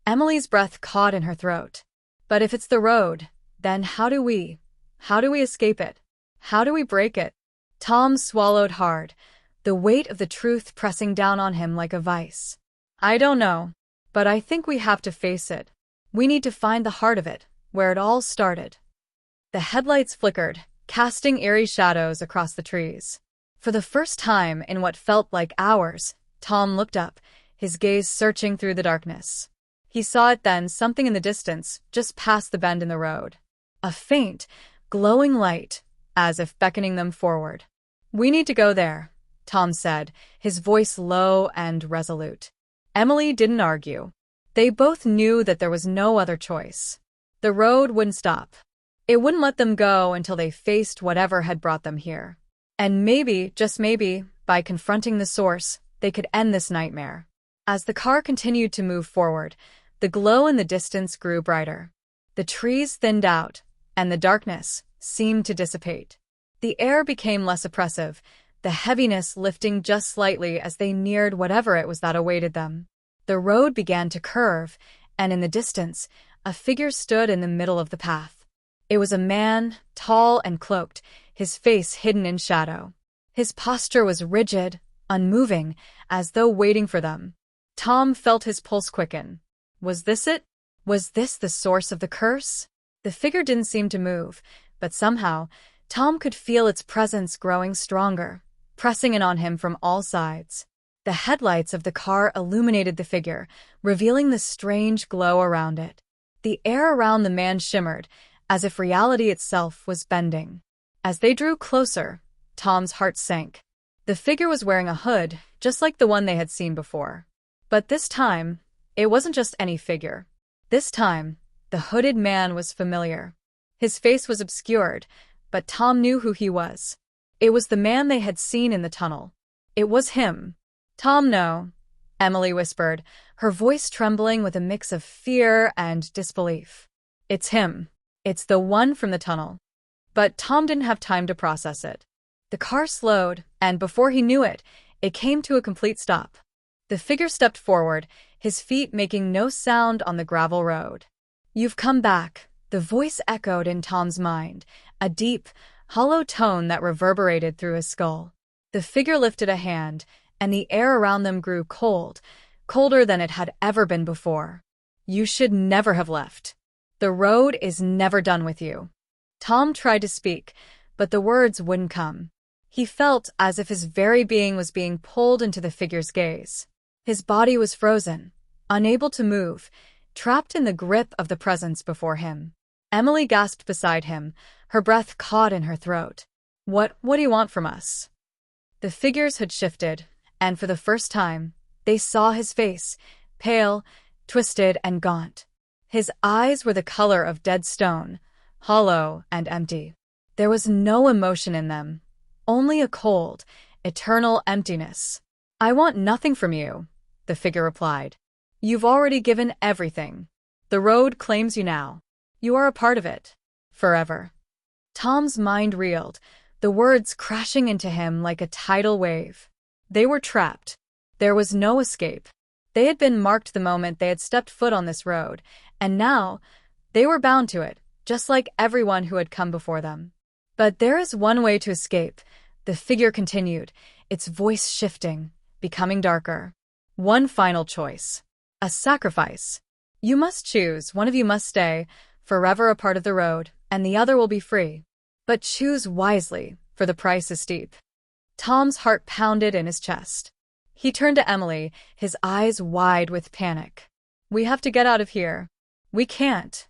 Emily's breath caught in her throat. "But if it's the road, then how do we escape it? How do we break it?" Tom swallowed hard, the weight of the truth pressing down on him like a vice. "I don't know, but I think we have to face it. We need to find the heart of it, where it all started. The headlights flickered, casting eerie shadows across the trees. For the first time in what felt like hours, Tom looked up, his gaze searching through the darkness. He saw it then, something in the distance, just past the bend in the road. A faint, glowing light, as if beckoning them forward. "We need to go there," Tom said, his voice low and resolute. Emily didn't argue. They both knew that there was no other choice. The road wouldn't stop. It wouldn't let them go until they faced whatever had brought them here. And maybe, just maybe, by confronting the source, they could end this nightmare. As the car continued to move forward, the glow in the distance grew brighter. The trees thinned out, and the darkness seemed to dissipate. The air became less oppressive, the heaviness lifting just slightly as they neared whatever it was that awaited them. The road began to curve, and in the distance, a figure stood in the middle of the path. It was a man, tall and cloaked, his face hidden in shadow. His posture was rigid, unmoving, as though waiting for them. Tom felt his pulse quicken. Was this it? Was this the source of the curse? The figure didn't seem to move, but somehow, Tom could feel its presence growing stronger, pressing in on him from all sides. The headlights of the car illuminated the figure, revealing the strange glow around it. The air around the man shimmered, as if reality itself was bending. As they drew closer, Tom's heart sank. The figure was wearing a hood, just like the one they had seen before. But this time, it wasn't just any figure. This time, the hooded man was familiar. His face was obscured, but Tom knew who he was. It was the man they had seen in the tunnel. It was him. "Tom, no," Emily whispered, her voice trembling with a mix of fear and disbelief. "It's him. It's the one from the tunnel." But Tom didn't have time to process it. The car slowed, and before he knew it, it came to a complete stop. The figure stepped forward, his feet making no sound on the gravel road. "You've come back," the voice echoed in Tom's mind, a deep, hollow tone that reverberated through his skull. The figure lifted a hand, and the air around them grew cold, colder than it had ever been before. "You should never have left. The road is never done with you." Tom tried to speak, but the words wouldn't come. He felt as if his very being was being pulled into the figure's gaze. His body was frozen, unable to move, trapped in the grip of the presence before him. Emily gasped beside him, her breath caught in her throat. What do you want from us?" The figures had shifted, and for the first time, they saw his face, pale, twisted, and gaunt. His eyes were the color of dead stone, hollow and empty. There was no emotion in them, only a cold, eternal emptiness. "I want nothing from you," the figure replied. "You've already given everything. The road claims you now. You are a part of it. Forever." Tom's mind reeled, the words crashing into him like a tidal wave. They were trapped. There was no escape. They had been marked the moment they had stepped foot on this road, and now they were bound to it, just like everyone who had come before them. "But there is one way to escape," the figure continued, its voice shifting, becoming darker. "One final choice. A sacrifice. You must choose, one of you must stay, forever a part of the road, and the other will be free. But choose wisely, for the price is steep." Tom's heart pounded in his chest. He turned to Emily, his eyes wide with panic. "We have to get out of here. We can't."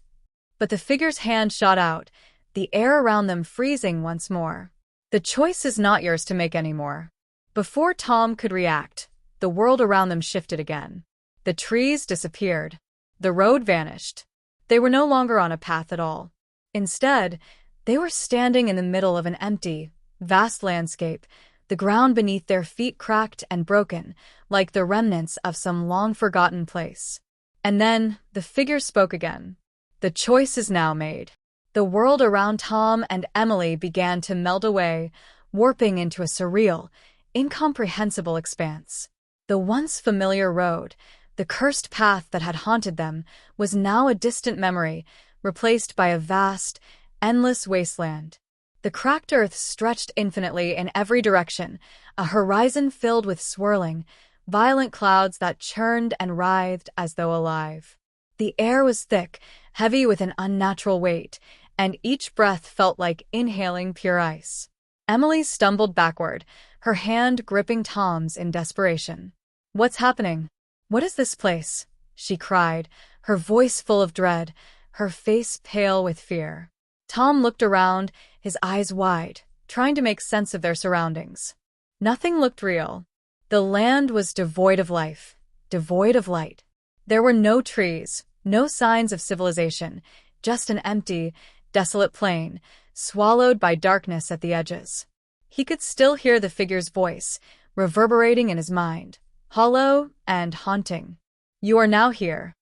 But the figure's hand shot out, the air around them freezing once more. "The choice is not yours to make anymore." Before Tom could react, the world around them shifted again. The trees disappeared. The road vanished. They were no longer on a path at all. Instead, they were standing in the middle of an empty, vast landscape, the ground beneath their feet cracked and broken, like the remnants of some long-forgotten place. And then, the figure spoke again. "The choice is now made." The world around Tom and Emily began to melt away, warping into a surreal, incomprehensible expanse. The once familiar road, the cursed path that had haunted them, was now a distant memory, replaced by a vast, endless wasteland. The cracked earth stretched infinitely in every direction, a horizon filled with swirling, violent clouds that churned and writhed as though alive. The air was thick, heavy with an unnatural weight, and each breath felt like inhaling pure ice. Emily stumbled backward, her hand gripping Tom's in desperation. "What's happening? What is this place?" she cried, her voice full of dread, her face pale with fear. Tom looked around, his eyes wide, trying to make sense of their surroundings. Nothing looked real. The land was devoid of life, devoid of light. There were no trees, no signs of civilization, just an empty, desolate plain, swallowed by darkness at the edges. He could still hear the figure's voice, reverberating in his mind, hollow and haunting. "You are now here."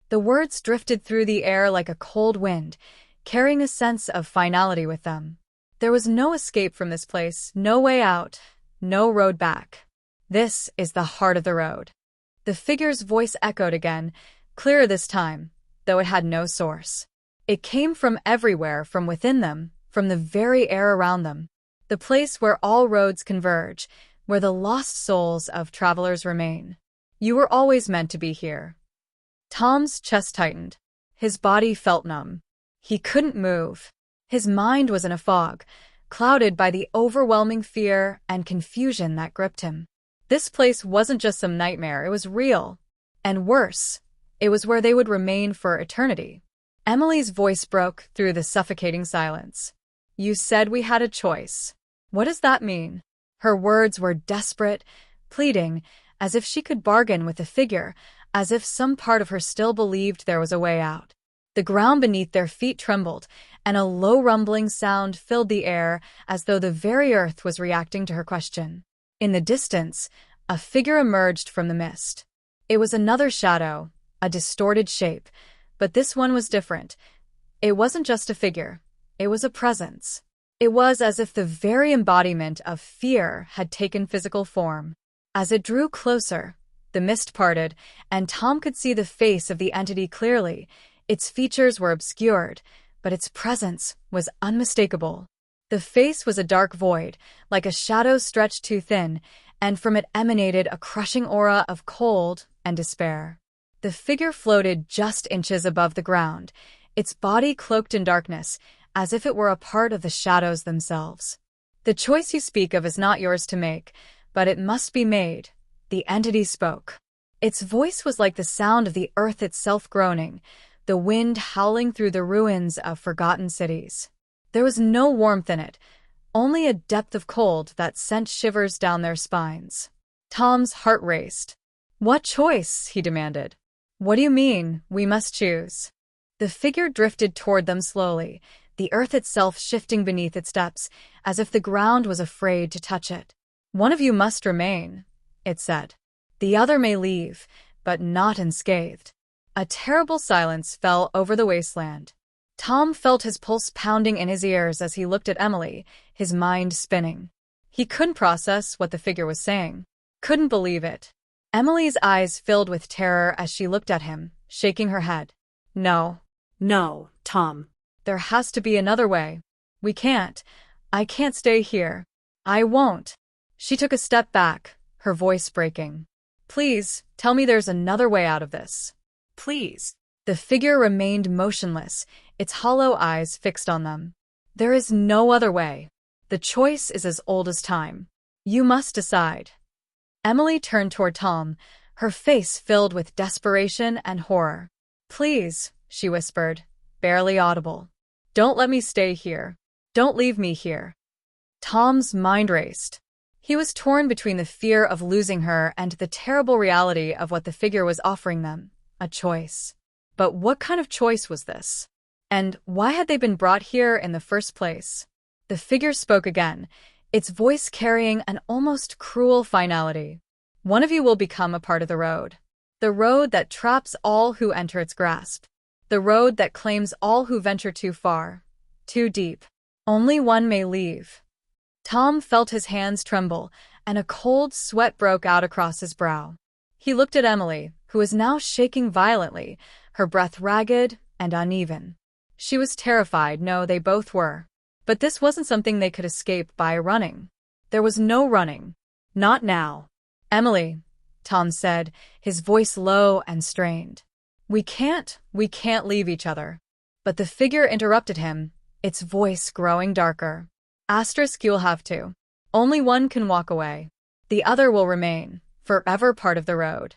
The words drifted through the air like a cold wind, carrying a sense of finality with them. There was no escape from this place, no way out, no road back. "This is the heart of the road." The figure's voice echoed again, clearer this time, though it had no source. It came from everywhere, from within them, from the very air around them. The place where all roads converge, where the lost souls of travelers remain. "You were always meant to be here." Tom's chest tightened. His body felt numb. He couldn't move. His mind was in a fog, clouded by the overwhelming fear and confusion that gripped him. This place wasn't just some nightmare, it was real. And worse, it was where they would remain for eternity. Emily's voice broke through the suffocating silence. "You said we had a choice. What does that mean?" Her words were desperate, pleading, as if she could bargain with the figure, as if some part of her still believed there was a way out. The ground beneath their feet trembled, and a low rumbling sound filled the air as though the very earth was reacting to her question. In the distance, a figure emerged from the mist. It was another shadow, a distorted shape, but this one was different. It wasn't just a figure, it was a presence. It was as if the very embodiment of fear had taken physical form. As it drew closer, the mist parted, and Tom could see the face of the entity clearly. Its features were obscured, but its presence was unmistakable. The face was a dark void, like a shadow stretched too thin, and from it emanated a crushing aura of cold and despair. The figure floated just inches above the ground, its body cloaked in darkness, as if it were a part of the shadows themselves. "The choice you speak of is not yours to make, but it must be made," the entity spoke. Its voice was like the sound of the earth itself groaning, the wind howling through the ruins of forgotten cities. There was no warmth in it, only a depth of cold that sent shivers down their spines. Tom's heart raced. "What choice?" he demanded. "What do you mean, we must choose?" The figure drifted toward them slowly, the earth itself shifting beneath its steps, as if the ground was afraid to touch it. "One of you must remain," it said. "The other may leave, but not unscathed." A terrible silence fell over the wasteland. Tom felt his pulse pounding in his ears as he looked at Emily, his mind spinning. He couldn't process what the figure was saying. Couldn't believe it. Emily's eyes filled with terror as she looked at him, shaking her head. "No. No, Tom. There has to be another way. We can't. I can't stay here. I won't." She took a step back, her voice breaking. "Please, tell me there's another way out of this." Please. The figure remained motionless, its hollow eyes fixed on them. "There is no other way. The choice is as old as time. You must decide." Emily turned toward Tom, her face filled with desperation and horror. "Please," she whispered, barely audible. "Don't let me stay here. Don't leave me here." Tom's mind raced. He was torn between the fear of losing her and the terrible reality of what the figure was offering them, a choice. But what kind of choice was this? And why had they been brought here in the first place? The figure spoke again, its voice carrying an almost cruel finality. "One of you will become a part of the road. The road that traps all who enter its grasp. The road that claims all who venture too far, too deep. Only one may leave." Tom felt his hands tremble, and a cold sweat broke out across his brow. He looked at Emily, who was now shaking violently, her breath ragged and uneven. She was terrified, no, they both were. But this wasn't something they could escape by running. There was no running. Not now. "Emily," Tom said, his voice low and strained. We can't leave each other." But the figure interrupted him, its voice growing darker. Asterisk, you'll have to. Only one can walk away. The other will remain, forever part of the road.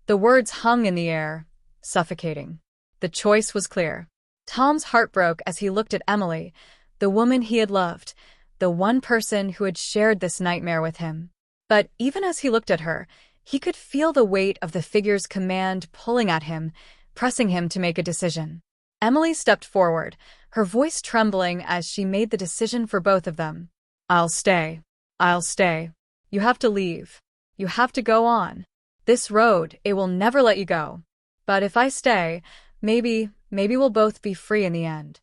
The words hung in the air, suffocating. The choice was clear. Tom's heart broke as he looked at Emily, the woman he had loved, the one person who had shared this nightmare with him. But even as he looked at her, he could feel the weight of the figure's command pulling at him, pressing him to make a decision. Emily stepped forward, her voice trembling as she made the decision for both of them. I'll stay. I'll stay. You have to leave. You have to go on. This road, it will never let you go. But if I stay, maybe we'll both be free in the end.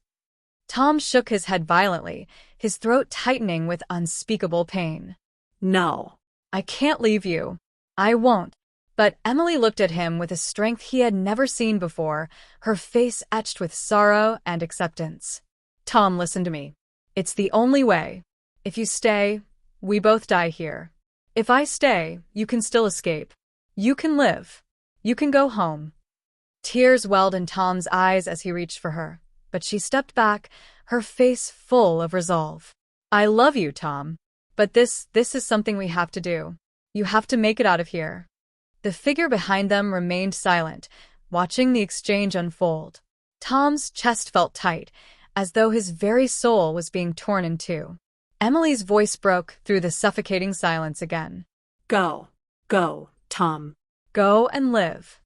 Tom shook his head violently, his throat tightening with unspeakable pain. No. I can't leave you. I won't. But Emily looked at him with a strength he had never seen before, her face etched with sorrow and acceptance. Tom, listen to me. It's the only way. If you stay, we both die here. If I stay, you can still escape. You can live. You can go home. Tears welled in Tom's eyes as he reached for her, but she stepped back, her face full of resolve. I love you, Tom. But this is something we have to do. You have to make it out of here. The figure behind them remained silent, watching the exchange unfold. Tom's chest felt tight, as though his very soul was being torn in two. Emily's voice broke through the suffocating silence again. Go. Go, Tom. Go and live.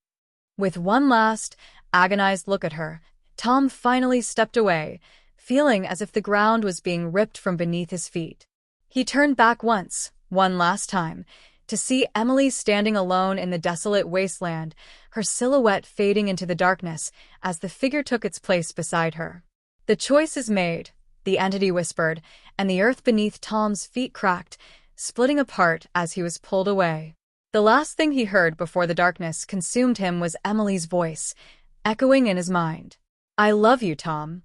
With one last, agonized look at her, Tom finally stepped away, feeling as if the ground was being ripped from beneath his feet. He turned back once, one last time, to see Emily standing alone in the desolate wasteland, her silhouette fading into the darkness as the figure took its place beside her. The choice is made, the entity whispered, and the earth beneath Tom's feet cracked, splitting apart as he was pulled away. The last thing he heard before the darkness consumed him was Emily's voice, echoing in his mind. I love you, Tom.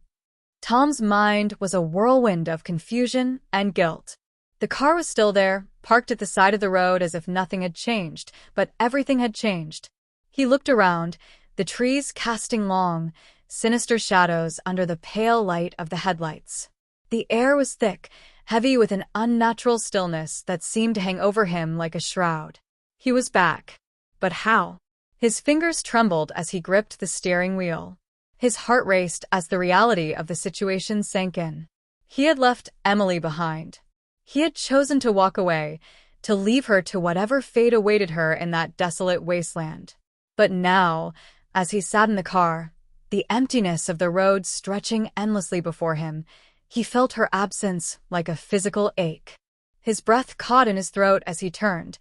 Tom's mind was a whirlwind of confusion and guilt. The car was still there, parked at the side of the road as if nothing had changed, but everything had changed. He looked around, the trees casting long, sinister shadows under the pale light of the headlights. The air was thick, heavy with an unnatural stillness that seemed to hang over him like a shroud. He was back. But how? His fingers trembled as he gripped the steering wheel. His heart raced as the reality of the situation sank in. He had left Emily behind. He had chosen to walk away, to leave her to whatever fate awaited her in that desolate wasteland. But now, as he sat in the car, the emptiness of the road stretching endlessly before him, he felt her absence like a physical ache. His breath caught in his throat as he turned,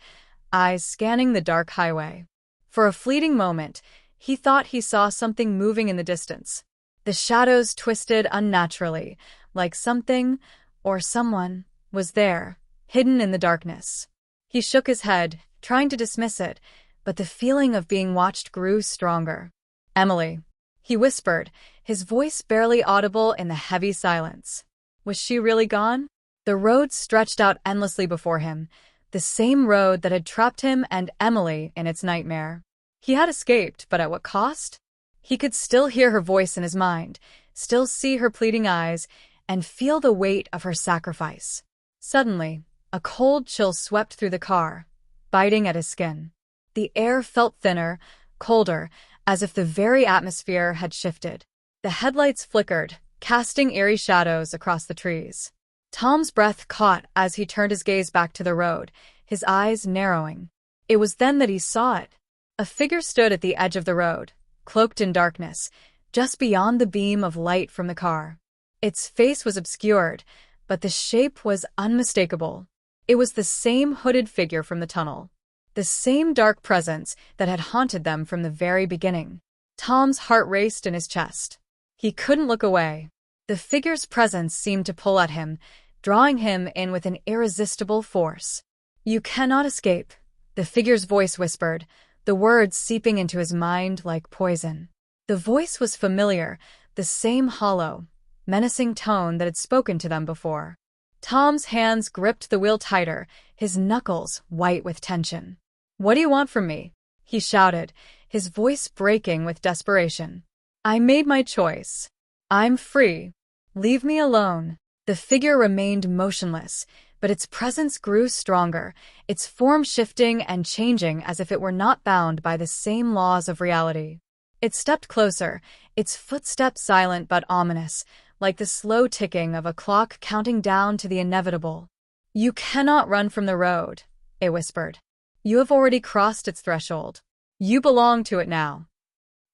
eyes scanning the dark highway. For a fleeting moment, he thought he saw something moving in the distance. The shadows twisted unnaturally, like something, or someone, was there, hidden in the darkness. He shook his head, trying to dismiss it, but the feeling of being watched grew stronger. Emily, he whispered, his voice barely audible in the heavy silence. Was she really gone? The road stretched out endlessly before him, the same road that had trapped him and Emily in its nightmare. He had escaped, but at what cost? He could still hear her voice in his mind, still see her pleading eyes, and feel the weight of her sacrifice. Suddenly, a cold chill swept through the car, biting at his skin. The air felt thinner, colder, as if the very atmosphere had shifted. The headlights flickered, casting eerie shadows across the trees. Tom's breath caught as he turned his gaze back to the road, his eyes narrowing. It was then that he saw it. A figure stood at the edge of the road, cloaked in darkness, just beyond the beam of light from the car. Its face was obscured, but the shape was unmistakable. It was the same hooded figure from the tunnel, the same dark presence that had haunted them from the very beginning. Tom's heart raced in his chest. He couldn't look away. The figure's presence seemed to pull at him, drawing him in with an irresistible force. You cannot escape, the figure's voice whispered, the words seeping into his mind like poison. The voice was familiar, the same hollow, menacing tone that had spoken to them before. Tom's hands gripped the wheel tighter, his knuckles white with tension. What do you want from me? He shouted, his voice breaking with desperation. "I made my choice. I'm free. Leave me alone." The figure remained motionless, but its presence grew stronger, its form shifting and changing as if it were not bound by the same laws of reality. It stepped closer, its footsteps silent but ominous, like the slow ticking of a clock counting down to the inevitable. "You cannot run from the road," it whispered. "You have already crossed its threshold. You belong to it now."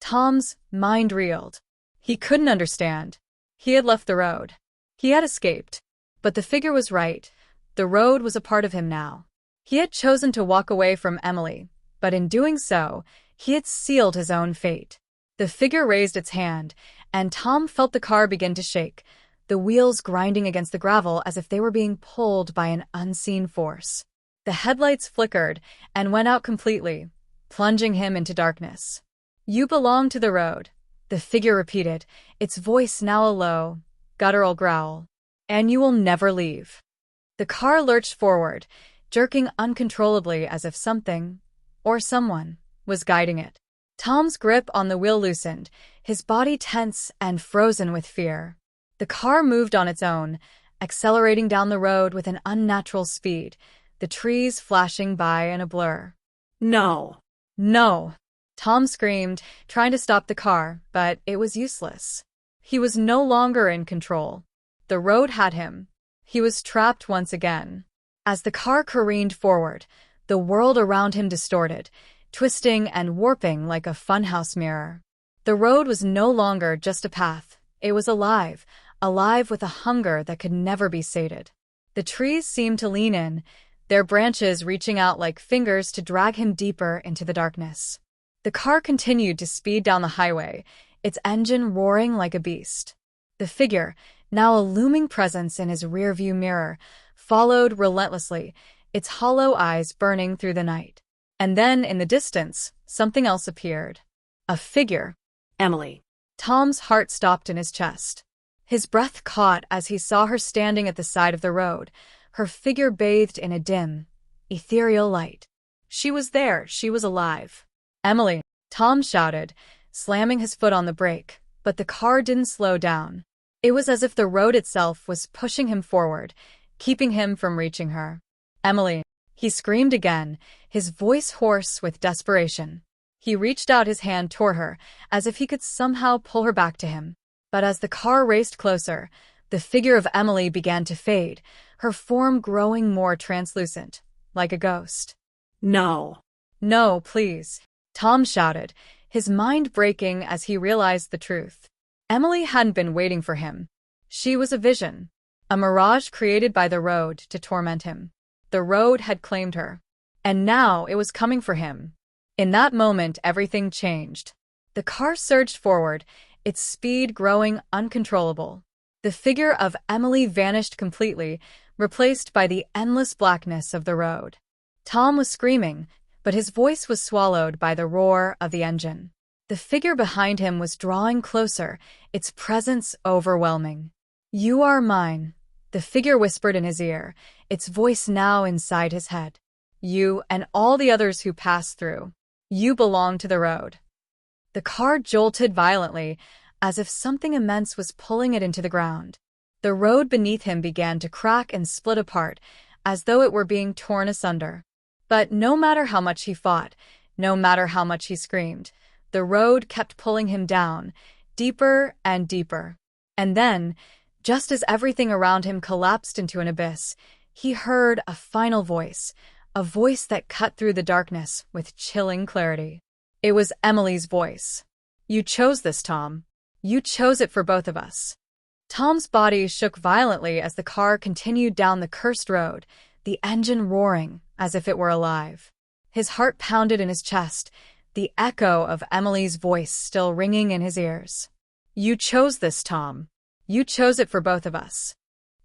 Tom's mind reeled. He couldn't understand. He had left the road. He had escaped. But the figure was right. The road was a part of him now. He had chosen to walk away from Emily, but in doing so, he had sealed his own fate. The figure raised its hand, and Tom felt the car begin to shake, the wheels grinding against the gravel as if they were being pulled by an unseen force. The headlights flickered and went out completely, plunging him into darkness. "You belong to the road," the figure repeated, its voice now a low, guttural growl. "And you will never leave." The car lurched forward, jerking uncontrollably as if something, or someone, was guiding it. Tom's grip on the wheel loosened, his body tense and frozen with fear. The car moved on its own, accelerating down the road with an unnatural speed, the trees flashing by in a blur. No. "No!" Tom screamed, trying to stop the car, but it was useless. He was no longer in control. The road had him. He was trapped once again. As the car careened forward, the world around him distorted, twisting and warping like a funhouse mirror. The road was no longer just a path. It was alive, alive with a hunger that could never be sated. The trees seemed to lean in, their branches reaching out like fingers to drag him deeper into the darkness. The car continued to speed down the highway, its engine roaring like a beast. The figure, now a looming presence in his rearview mirror, followed relentlessly, its hollow eyes burning through the night. And then, in the distance, something else appeared. A figure. Emily. Tom's heart stopped in his chest. His breath caught as he saw her standing at the side of the road, her figure bathed in a dim, ethereal light. She was there, she was alive. "Emily!" Tom shouted, slamming his foot on the brake, but the car didn't slow down. It was as if the road itself was pushing him forward, keeping him from reaching her. "Emily!" He screamed again, his voice hoarse with desperation. He reached out his hand toward her, as if he could somehow pull her back to him. But as the car raced closer, the figure of Emily began to fade, her form growing more translucent, like a ghost. No. "No, please," Tom shouted, his mind breaking as he realized the truth. Emily hadn't been waiting for him. She was a vision, a mirage created by the road to torment him. The road had claimed her, and now it was coming for him. In that moment, everything changed. The car surged forward, its speed growing uncontrollable. The figure of Emily vanished completely, replaced by the endless blackness of the road. Tom was screaming, but his voice was swallowed by the roar of the engine. The figure behind him was drawing closer, its presence overwhelming. "You are mine," the figure whispered in his ear, its voice now inside his head. "You and all the others who pass through. You belong to the road." The car jolted violently, as if something immense was pulling it into the ground. The road beneath him began to crack and split apart, as though it were being torn asunder. But no matter how much he fought, no matter how much he screamed, the road kept pulling him down, deeper and deeper. And then, just as everything around him collapsed into an abyss, he heard a final voice, a voice that cut through the darkness with chilling clarity. It was Emily's voice. "You chose this, Tom. You chose it for both of us." Tom's body shook violently as the car continued down the cursed road, the engine roaring as if it were alive. His heart pounded in his chest, the echo of Emily's voice still ringing in his ears. "You chose this, Tom. You chose it for both of us."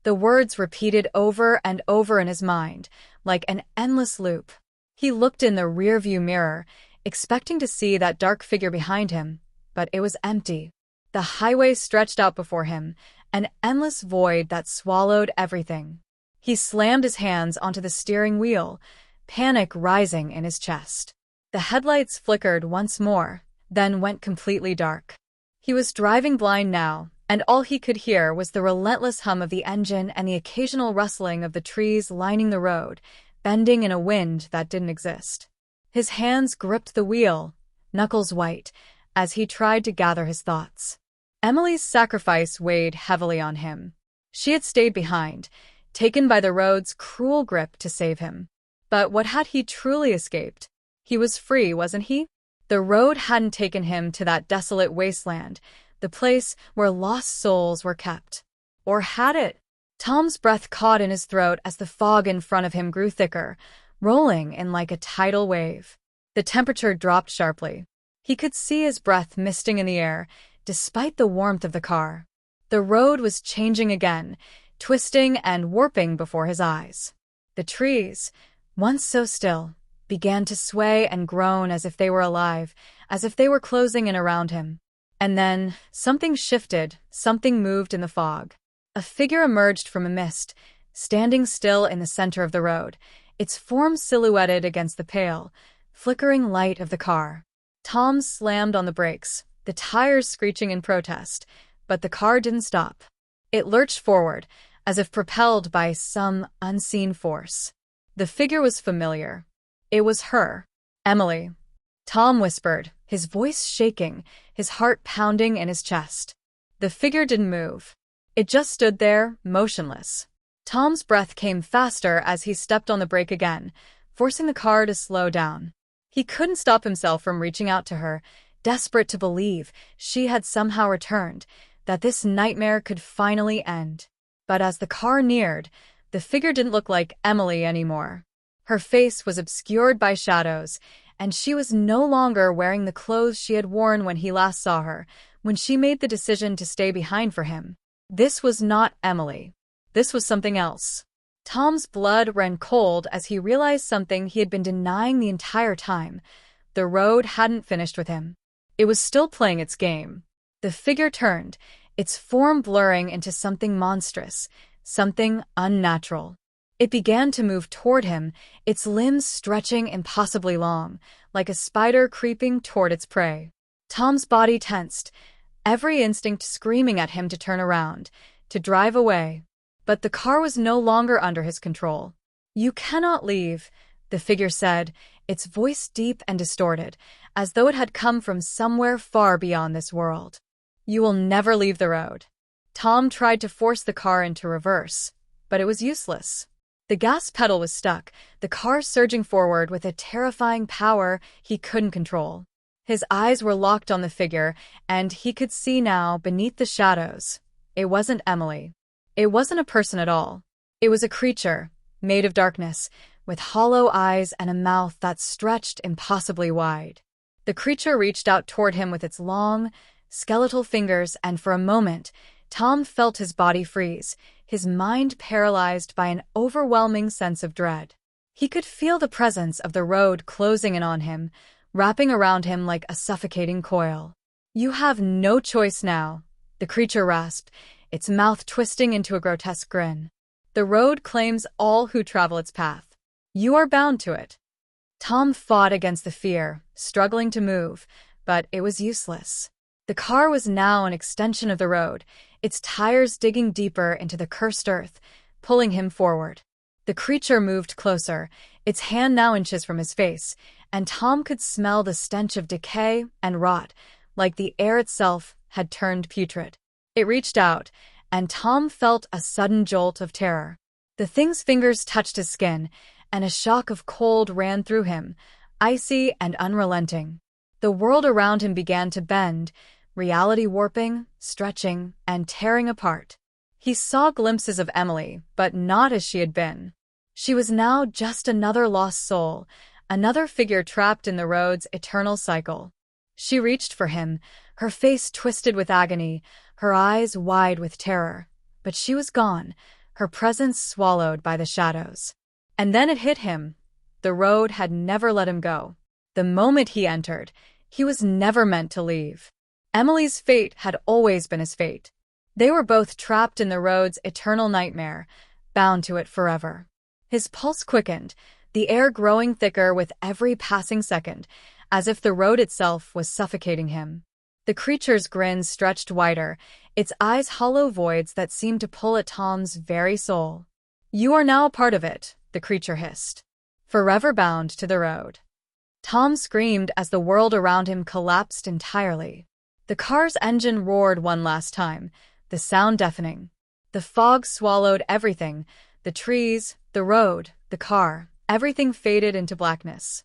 The words repeated over and over in his mind, like an endless loop. He looked in the rearview mirror, expecting to see that dark figure behind him, but it was empty. The highway stretched out before him, an endless void that swallowed everything. He slammed his hands onto the steering wheel, panic rising in his chest. The headlights flickered once more, then went completely dark. He was driving blind now, and all he could hear was the relentless hum of the engine and the occasional rustling of the trees lining the road, bending in a wind that didn't exist. His hands gripped the wheel, knuckles white, as he tried to gather his thoughts. Emily's sacrifice weighed heavily on him. She had stayed behind, taken by the road's cruel grip to save him. But what had he truly escaped? He was free, wasn't he? The road hadn't taken him to that desolate wasteland, the place where lost souls were kept. Or had it? Tom's breath caught in his throat as the fog in front of him grew thicker, rolling in like a tidal wave. The temperature dropped sharply. He could see his breath misting in the air, despite the warmth of the car. The road was changing again, twisting and warping before his eyes. The trees, once so still, began to sway and groan as if they were alive, as if they were closing in around him. And then, something shifted, something moved in the fog. A figure emerged from a mist, standing still in the center of the road, its form silhouetted against the pale, flickering light of the car. Tom slammed on the brakes, the tires screeching in protest, but the car didn't stop. It lurched forward, as if propelled by some unseen force. The figure was familiar. It was her, Emily. Tom whispered, his voice shaking, his heart pounding in his chest. The figure didn't move. It just stood there, motionless. Tom's breath came faster as he stepped on the brake again, forcing the car to slow down. He couldn't stop himself from reaching out to her, desperate to believe she had somehow returned, that this nightmare could finally end. But as the car neared, the figure didn't look like Emily anymore. Her face was obscured by shadows, and she was no longer wearing the clothes she had worn when he last saw her, when she made the decision to stay behind for him. This was not Emily. This was something else. Tom's blood ran cold as he realized something he had been denying the entire time. The road hadn't finished with him. It was still playing its game. The figure turned, its form blurring into something monstrous, something unnatural. It began to move toward him, its limbs stretching impossibly long, like a spider creeping toward its prey. Tom's body tensed, every instinct screaming at him to turn around, to drive away. But the car was no longer under his control. "You cannot leave," the figure said, its voice deep and distorted, as though it had come from somewhere far beyond this world. "You will never leave the road." Tom tried to force the car into reverse, but it was useless. The gas pedal was stuck, the car surging forward with a terrifying power he couldn't control. His eyes were locked on the figure, and he could see now, beneath the shadows. It wasn't Emily. It wasn't a person at all. It was a creature, made of darkness, with hollow eyes and a mouth that stretched impossibly wide. The creature reached out toward him with its long, skeletal fingers, and for a moment, Tom felt his body freeze, his mind paralyzed by an overwhelming sense of dread. He could feel the presence of the road closing in on him, wrapping around him like a suffocating coil. "You have no choice now," the creature rasped, its mouth twisting into a grotesque grin. "The road claims all who travel its path. You are bound to it." Tom fought against the fear, struggling to move, but it was useless. The car was now an extension of the road, its tires digging deeper into the cursed earth, pulling him forward. The creature moved closer, its hand now inches from his face, and Tom could smell the stench of decay and rot, like the air itself had turned putrid. It reached out, and Tom felt a sudden jolt of terror. The thing's fingers touched his skin, and a shock of cold ran through him, icy and unrelenting. The world around him began to bend, reality warping, stretching, and tearing apart. He saw glimpses of Emily, but not as she had been. She was now just another lost soul, another figure trapped in the road's eternal cycle. She reached for him, her face twisted with agony, her eyes wide with terror. But she was gone, her presence swallowed by the shadows. And then it hit him. The road had never let him go. The moment he entered, he was never meant to leave. Emily's fate had always been his fate. They were both trapped in the road's eternal nightmare, bound to it forever. His pulse quickened, the air growing thicker with every passing second, as if the road itself was suffocating him. The creature's grin stretched wider, its eyes hollow voids that seemed to pull at Tom's very soul. "You are now a part of it," the creature hissed. "Forever bound to the road." Tom screamed as the world around him collapsed entirely. The car's engine roared one last time, the sound deafening. The fog swallowed everything, the trees, the road, the car. Everything faded into blackness.